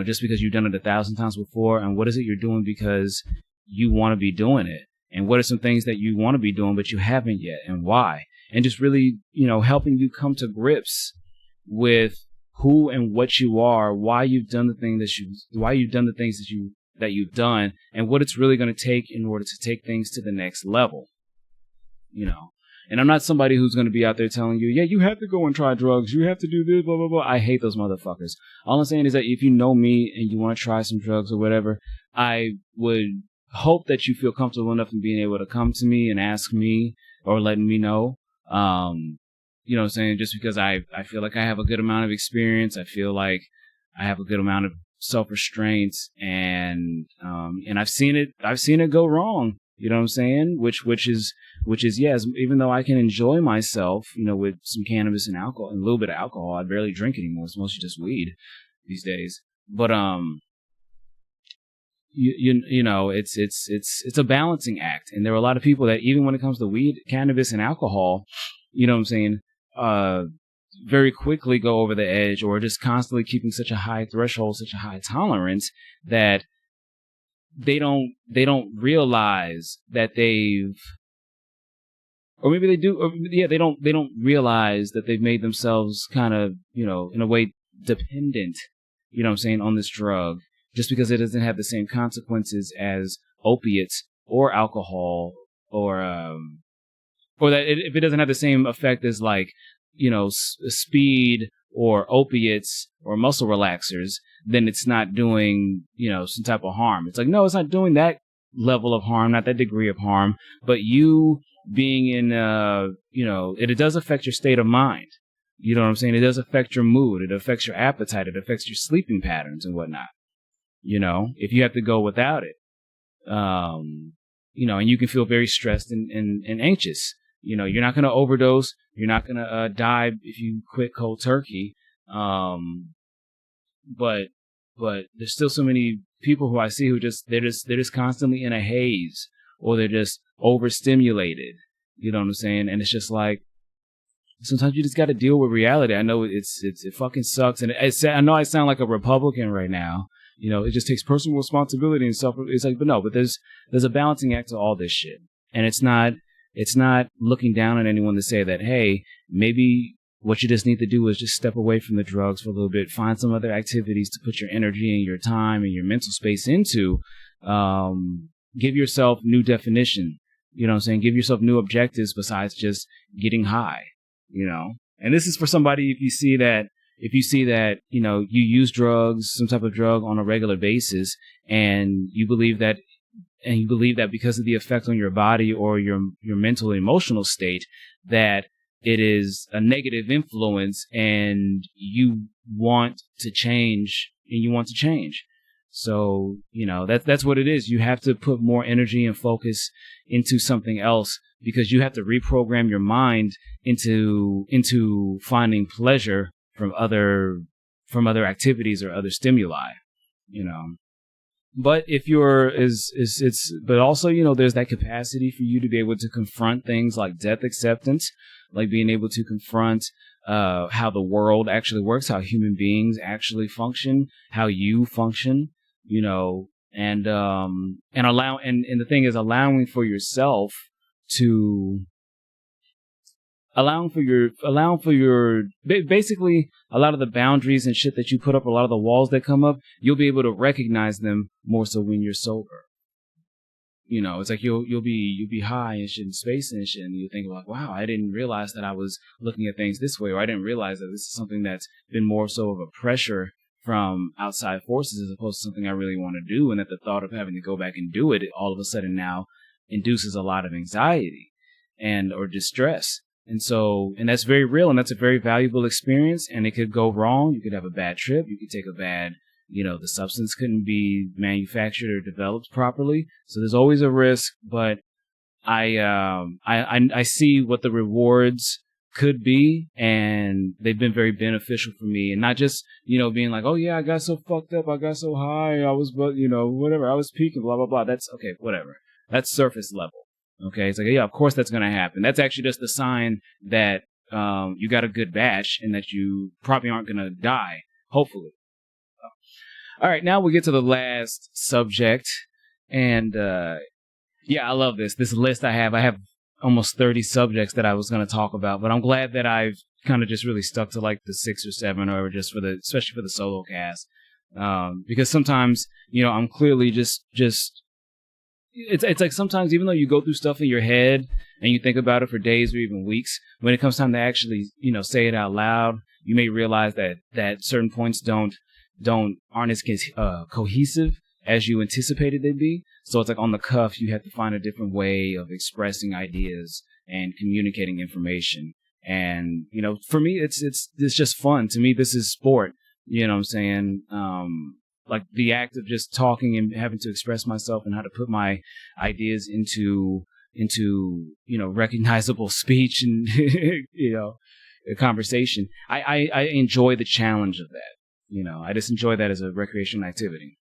[SPEAKER 1] just because you've done it 1,000 times before, and what is it you're doing because you want to be doing it, and what are some things that you want to be doing but you haven't yet, and why, and just really, helping you come to grips with who and what you are, why you've done the things that you've done, and what it's really going to take in order to take things to the next level, And I'm not somebody who's going to be out there telling you, yeah, you have to go and try drugs. You have to do this, blah, blah, blah. I hate those motherfuckers. All I'm saying is that if you know me and you want to try some drugs or whatever, I would hope that you feel comfortable enough in being able to come to me and ask me or letting me know. You know what I'm saying? Just because I feel like I have a good amount of experience. I feel like I have a good amount of self-restraint, and I've seen it go wrong. You know what I'm saying? Which is yes, even though I can enjoy myself, you know, with some cannabis and alcohol and a little bit of alcohol, I barely drink anymore. It's mostly just weed these days. But you know, it's a balancing act, and there are a lot of people that even when it comes to weed, cannabis, and alcohol, you know what I'm saying, very quickly go over the edge, or just constantly keeping such a high threshold, such a high tolerance that they don't realize that they've, or maybe they do, or yeah, they don't realize that they've made themselves kind of, you know, in a way dependent, you know what I'm saying, on this drug, just because it doesn't have the same consequences as opiates or alcohol, or that if it doesn't have the same effect as, like, you know, speed or opiates or muscle relaxers, then it's not doing, you know, some type of harm. It's like, no, it's not doing that level of harm, not that degree of harm, but you being in, you know, it does affect your state of mind. You know what I'm saying? It does affect your mood. It affects your appetite. It affects your sleeping patterns and whatnot. You know, if you have to go without it, you know, and you can feel very stressed and anxious. You know, you're not going to overdose. You're not going to die if you quit cold turkey. But there's still so many people who I see who they're just constantly in a haze, or they're just overstimulated. You know what I'm saying? And it's just like, sometimes you just got to deal with reality. I know it fucking sucks. And I know I sound like a Republican right now. You know, it just takes personal responsibility and stuff. It's like, but no, but there's a balancing act to all this shit. And it's not looking down on anyone to say that, hey, maybe what you just need to do is just step away from the drugs for a little bit, find some other activities to put your energy and your time and your mental space into. Give yourself new definition. You know what I'm saying? Give yourself new objectives besides just getting high, you know? And this is for somebody, if you see that, you know, you use drugs, some type of drug on a regular basis, and you believe that because of the effect on your body or your mental and emotional state, that it is a negative influence, and you want to change, So, you know, that's what it is. You have to put more energy and focus into something else, because you have to reprogram your mind into finding pleasure from other activities or other stimuli, you know. But if but also, you know, there's that capacity for you to be able to confront things like death acceptance, like being able to confront how the world actually works, how human beings actually function, how you function, you know, and the thing is, allowing for yourself to basically a lot of the boundaries and shit that you put up, a lot of the walls that come up, you'll be able to recognize them more so when you're sober. You know, it's like you'll be high and shit in space and shit, and you think like, wow, I didn't realize that I was looking at things this way, or I didn't realize that this is something that's been more so of a pressure from outside forces as opposed to something I really want to do, and that the thought of having to go back and do it all of a sudden now induces a lot of anxiety or distress. And that's very real, and that's a very valuable experience, and it could go wrong. You could have a bad trip. You could take a bad, you know, the substance couldn't be manufactured or developed properly. So there's always a risk, but I see what the rewards could be, and they've been very beneficial for me. And not just, you know, being like, oh yeah, I got so fucked up, I got so high, I was, you know, whatever, I was peaking, blah, blah, blah. That's okay, whatever. That's surface level. Okay, it's like, yeah, of course that's going to happen. That's actually just a sign that you got a good batch and that you probably aren't going to die, hopefully. All right, now we get to the last subject. And yeah, I love this list I have almost 30 subjects that I was going to talk about, but I'm glad that I've kind of just really stuck to like the 6 or 7, or just especially for the solo cast. Because sometimes, you know, I'm clearly just it's like sometimes even though you go through stuff in your head and you think about it for days or even weeks, when it comes time to actually, say it out loud, you may realize that certain points aren't as cohesive as you anticipated they'd be. So it's like on the cuff, you have to find a different way of expressing ideas and communicating information. And, for me, it's just fun. To me, this is sport. You know what I'm saying? Like the act of just talking and having to express myself and how to put my ideas into recognizable speech and, a conversation. I enjoy the challenge of that. I just enjoy that as a recreational activity.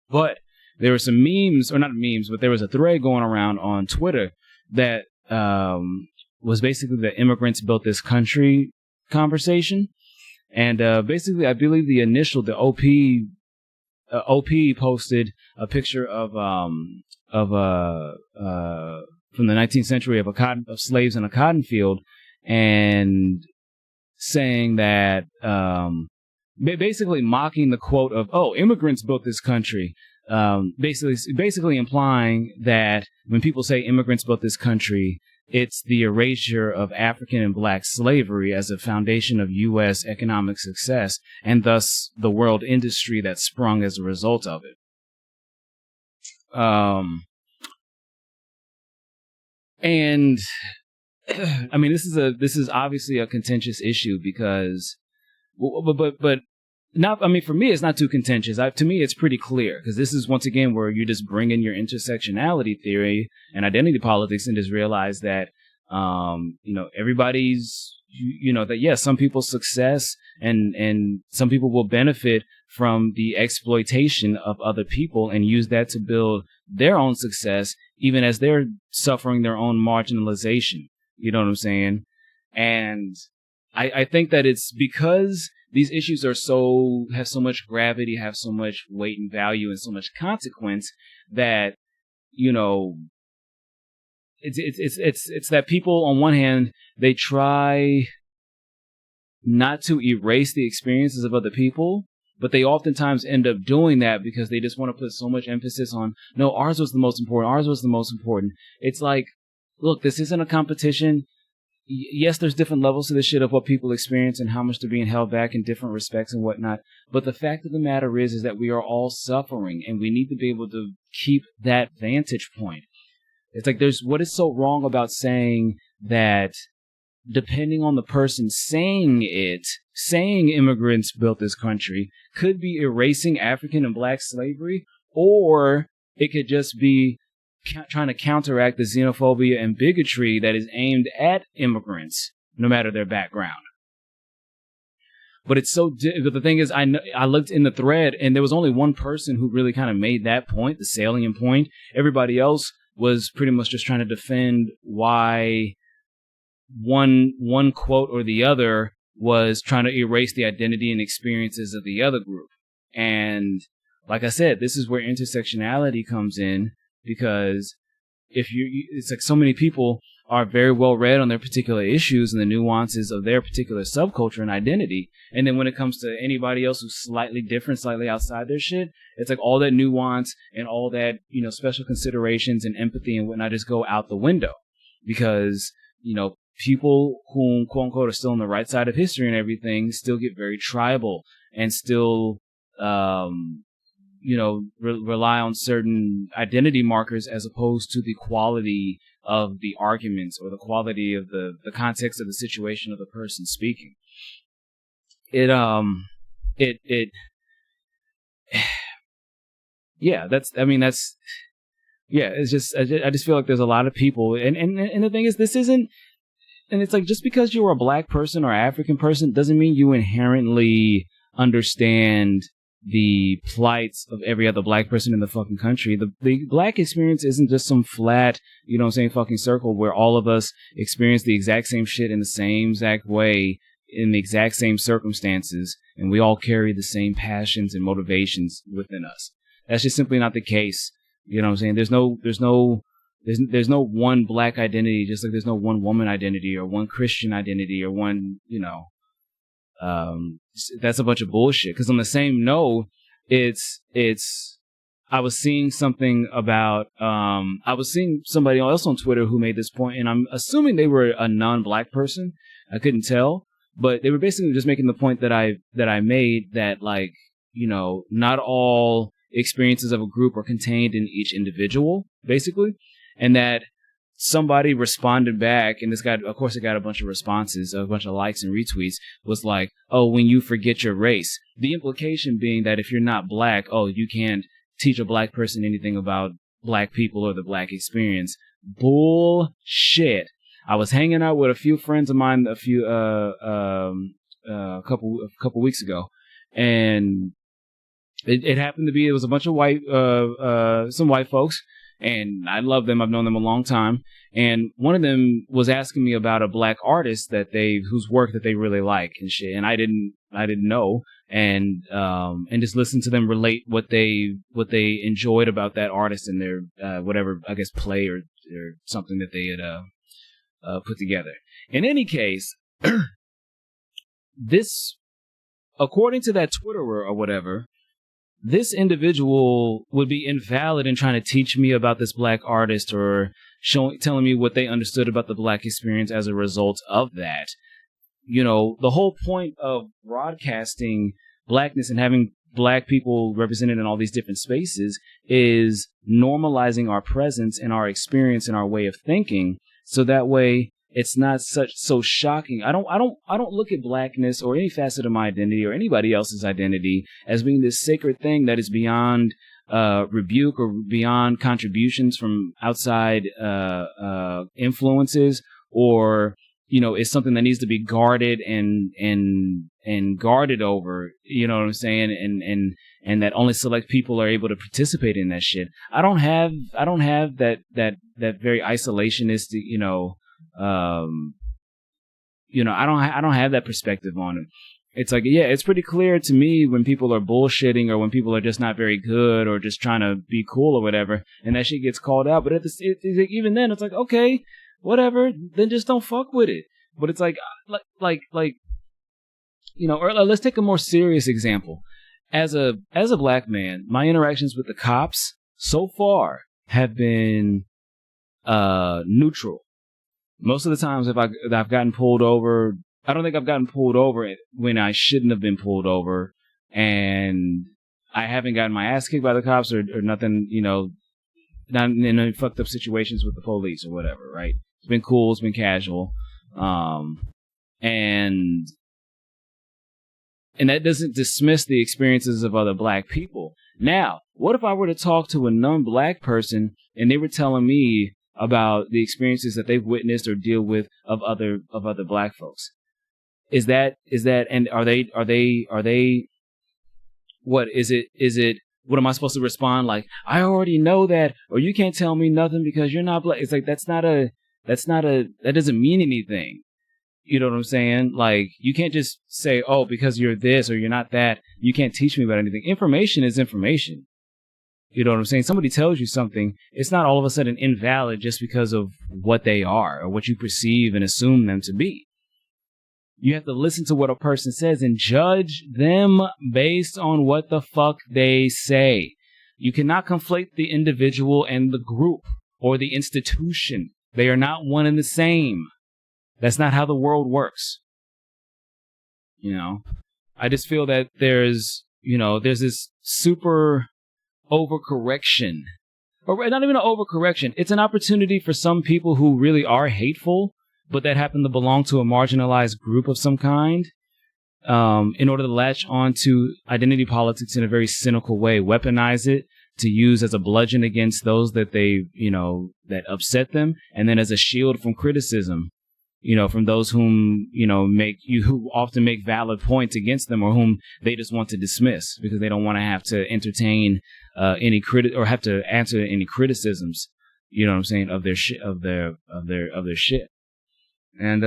[SPEAKER 1] But there were some memes, or not memes, but there was a thread going around on Twitter that was basically the immigrants built this country conversation. And basically, I believe the OP posted a picture of from the 19th century of slaves in a cotton field, and saying that basically mocking the quote of, "Oh, immigrants built this country." Basically implying that when people say immigrants built this country, it's the erasure of African and black slavery as a foundation of U.S. economic success, and thus the world industry that sprung as a result of it. And I mean, this is obviously a contentious issue because, but not. I mean, for me, it's not too contentious. To me, it's pretty clear because this is once again where you just bring in your intersectionality theory and identity politics and just realize that, everybody's, that yes, some people's success and some people will benefit from the exploitation of other people and use that to build their own success, even as they're suffering their own marginalization. You know what I'm saying? And I think that it's because these issues have so much gravity, have so much weight and value and so much consequence that, it's that people on one hand, they try not to erase the experiences of other people, but they oftentimes end up doing that because they just want to put so much emphasis on, no, ours was the most important. Ours was the most important. It's like, look, this isn't a competition. Yes, there's different levels to this shit of what people experience and how much they're being held back in different respects and whatnot. But the fact of the matter is that we are all suffering and we need to be able to keep that vantage point. It's like what is so wrong about saying that depending on the person saying immigrants built this country could be erasing African and black slavery, or it could just be trying to counteract the xenophobia and bigotry that is aimed at immigrants, no matter their background. But it's but the thing is, I looked in the thread and there was only one person who really kind of made that point, the salient point. Everybody else was pretty much just trying to defend why one quote or the other was trying to erase the identity and experiences of the other group. And like I said, this is where intersectionality comes in, because it's like so many people are very well read on their particular issues and the nuances of their particular subculture and identity. And then when it comes to anybody else who's slightly different, slightly outside their shit, it's like all that nuance and all that, special considerations and empathy and whatnot just go out the window, because, people who, quote unquote, are still on the right side of history and everything still get very tribal and still, rely on certain identity markers as opposed to the quality of the arguments or the quality of the context of the situation of the person speaking. I just feel like there's a lot of people, and the thing is, this isn't, and it's like, just because you're a black person or African person doesn't mean you inherently understand the plights of every other black person in the fucking country. The black experience isn't just some flat, fucking circle where all of us experience the exact same shit in the same exact way, in the exact same circumstances, and we all carry the same passions and motivations within us. That's just simply not the case. You know what I'm saying? There's no one black identity, just like there's no one woman identity or one Christian identity or one, that's a bunch of bullshit. Because on the same note, it's I was seeing something about, I was seeing somebody else on Twitter who made this point, and I'm assuming they were a non-black person. I couldn't tell, but they were basically just making the point that I made, that, like, you know, not all experiences of a group are contained in each individual, basically, and that somebody responded back, and this guy, of course, it got a bunch of responses, a bunch of likes and retweets, was like, oh, when you forget your race. The implication being that if you're not black, oh, you can't teach a black person anything about black people or the black experience. Bullshit. I was hanging out with a few friends of mine a couple weeks ago, and it happened to be, it was a bunch of some white folks, and I love them. I've known them a long time. And one of them was asking me about a black artist whose work that they really like and shit. And I didn't know. And just listen to them relate what they enjoyed about that artist and their, whatever, I guess, play or something that they had, put together. In any case, this, according to that Twitterer or whatever, this individual would be invalid in trying to teach me about this black artist or telling me what they understood about the black experience as a result of that. You know, the whole point of broadcasting blackness and having black people represented in all these different spaces is normalizing our presence and our experience and our way of thinking, so that way it's not so shocking. I don't look at blackness or any facet of my identity or anybody else's identity as being this sacred thing that is beyond rebuke or beyond contributions from outside influences, or, you know, it's something that needs to be guarded and guarded over, you know what I'm saying, and that only select people are able to participate in that shit. I don't have that very isolationist, I don't have that perspective on it. It's like, yeah, it's pretty clear to me when people are bullshitting or when people are just not very good or just trying to be cool or whatever, and that shit gets called out. But even then, it's like, okay, whatever, then just don't fuck with it. But it's like, or let's take a more serious example. As a black man, my interactions with the cops so far have been neutral. Most of the times, if I've gotten pulled over, I don't think I've gotten pulled over when I shouldn't have been pulled over, and I haven't gotten my ass kicked by the cops or nothing, not in any fucked up situations with the police or whatever, right? It's been cool, it's been casual, and that doesn't dismiss the experiences of other black people. Now, what if I were to talk to a non-black person and they were telling me about the experiences that they've witnessed or deal with of other black folks? Is that, and are they, what is it, what am I supposed to respond? Like, I already know that, or you can't tell me nothing because you're not black. It's like, that doesn't mean anything. You know what I'm saying? Like, you can't just say, oh, because you're this or you're not that, you can't teach me about anything. Information is information. You know what I'm saying? Somebody tells you something, it's not all of a sudden invalid just because of what they are or what you perceive and assume them to be. You have to listen to what a person says and judge them based on what the fuck they say. You cannot conflate the individual and the group or the institution. They are not one and the same. That's not how the world works. I just feel that there's this super overcorrection, or not even an overcorrection. It's an opportunity for some people who really are hateful, but that happen to belong to a marginalized group of some kind, in order to latch on to identity politics in a very cynical way, weaponize it to use as a bludgeon against those that that upset them, and then as a shield from criticism, from those whom, who often make valid points against them or whom they just want to dismiss because they don't want to have to entertain or have to answer any criticisms, you know what I'm saying, of their shit, of their shit. And,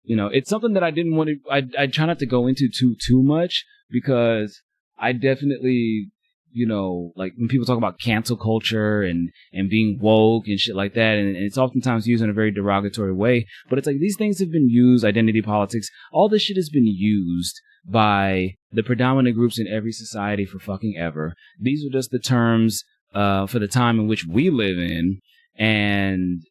[SPEAKER 1] it's something that I didn't want to, I try not to go into too much because I definitely, you know, like when people talk about cancel culture and being woke and shit like that, and it's oftentimes used in a very derogatory way, but it's like these things have been used, identity politics, all this shit has been used by the predominant groups in every society for fucking ever. These are just the terms for the time in which we live in, and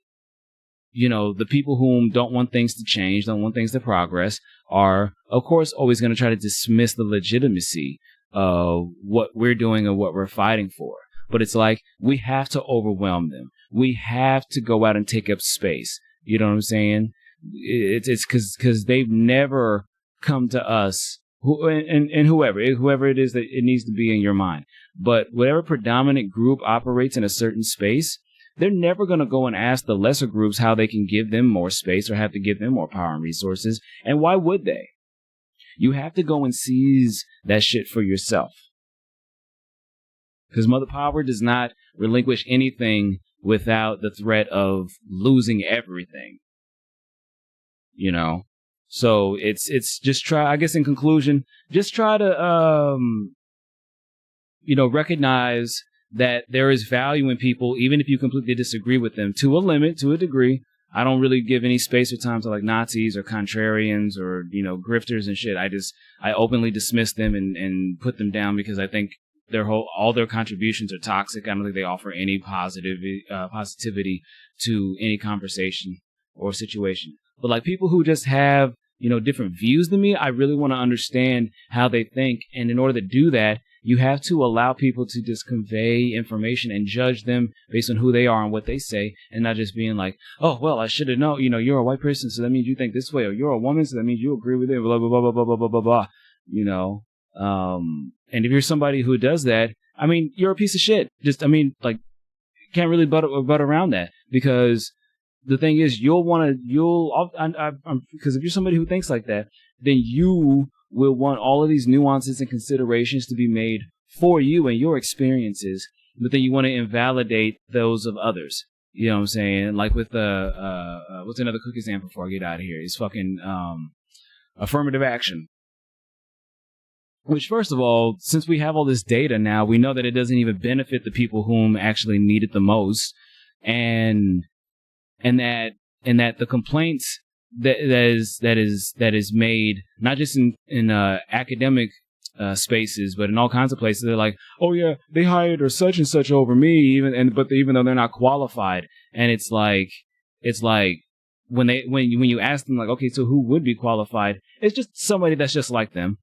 [SPEAKER 1] you know, the people whom don't want things to change, don't want things to progress, are, of course, always going to try to dismiss the legitimacy of what we're doing and what we're fighting for. But it's like, we have to overwhelm them. We have to go out and take up space. You know what I'm saying? It's because they've never come to us, and whoever it is that it needs to be in your mind. But whatever predominant group operates in a certain space, they're never going to go and ask the lesser groups how they can give them more space or have to give them more power and resources. And why would they? You have to go and seize that shit for yourself. Because Mother Power does not relinquish anything without the threat of losing everything. You know? So it's just try, I guess in conclusion, just try to, you know, recognize that there is value in people, even if you completely disagree with them, to a limit, to a degree. I don't really give any space or time to like Nazis or contrarians or, you know, grifters and shit. I openly dismiss them and put them down because I think all their contributions are toxic. I don't think they offer any positivity to any conversation or situation. But like people who just have, you know, different views than me, I really want to understand how they think. And in order to do that, you have to allow people to just convey information and judge them based on who they are and what they say, and not just being like, oh, well, I should have known, you know, you're a white person, so that means you think this way, or you're a woman, so that means you agree with it, blah, blah, blah, blah, blah, blah, blah, blah, blah, you know. And if you're somebody who does that, I mean, you're a piece of shit. Just, I mean, like, can't really butt around that, because the thing is, because if you're somebody who thinks like that, then you will want all of these nuances and considerations to be made for you and your experiences, but then you want to invalidate those of others. You know what I'm saying? Like with what's another quick example before I get out of here? Is fucking affirmative action. Which, first of all, since we have all this data now, we know that it doesn't even benefit the people whom actually need it the most, and that the complaints that is made not just in academic spaces, but in all kinds of places, they're like, oh yeah, they hired or such and such over me, even though they're not qualified. And it's like when you ask them, like, okay, so who would be qualified? It's just somebody that's just like them.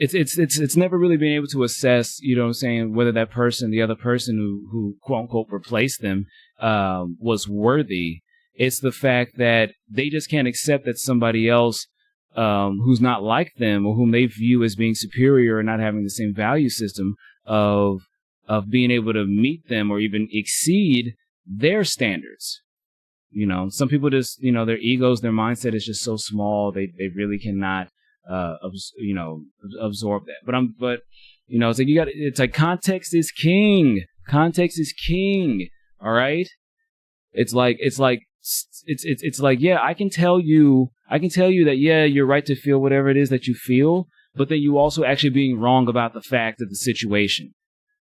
[SPEAKER 1] It's never really been able to assess, you know what I'm saying, whether that person, the other person who quote unquote replaced them, was worthy. It's the fact that they just can't accept that somebody else who's not like them, or whom they view as being superior and not having the same value system of being able to meet them or even exceed their standards. You know, some people just, you know, their egos, their mindset is just so small, they really cannot absorb that. But you know, it's like context is king. Context is king. All right. It's like, yeah, I can tell you that, yeah, you're right to feel whatever it is that you feel, but then you also actually being wrong about the fact of the situation.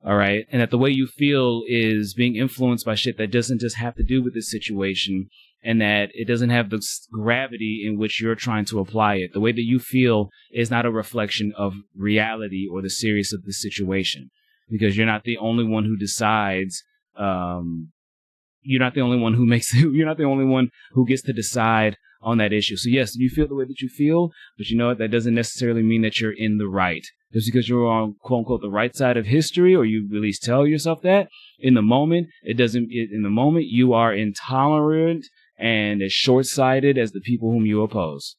[SPEAKER 1] All right. And that the way you feel is being influenced by shit that doesn't just have to do with this situation, and that it doesn't have the gravity in which you're trying to apply it. The way that you feel is not a reflection of reality or the seriousness of the situation, because you're not the only one who decides, you're not the only one you're not the only one who gets to decide on that issue. So yes, you feel the way that you feel, but you know what? That doesn't necessarily mean that you're in the right. Just because you're on quote unquote the right side of history, or you at least tell yourself that, in the moment, in the moment you are intolerant and as short-sighted as the people whom you oppose.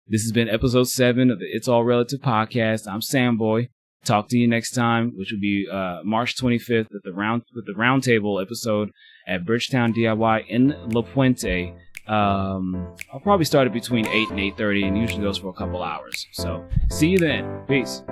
[SPEAKER 1] This has been episode 7 of the It's All Relative podcast. I'm Samboy. Talk to you next time, which will be March 25th with the roundtable episode at Bridgetown DIY in La Puente. I'll probably start it between 8 and 8:30, and usually goes for a couple hours. So see you then. Peace.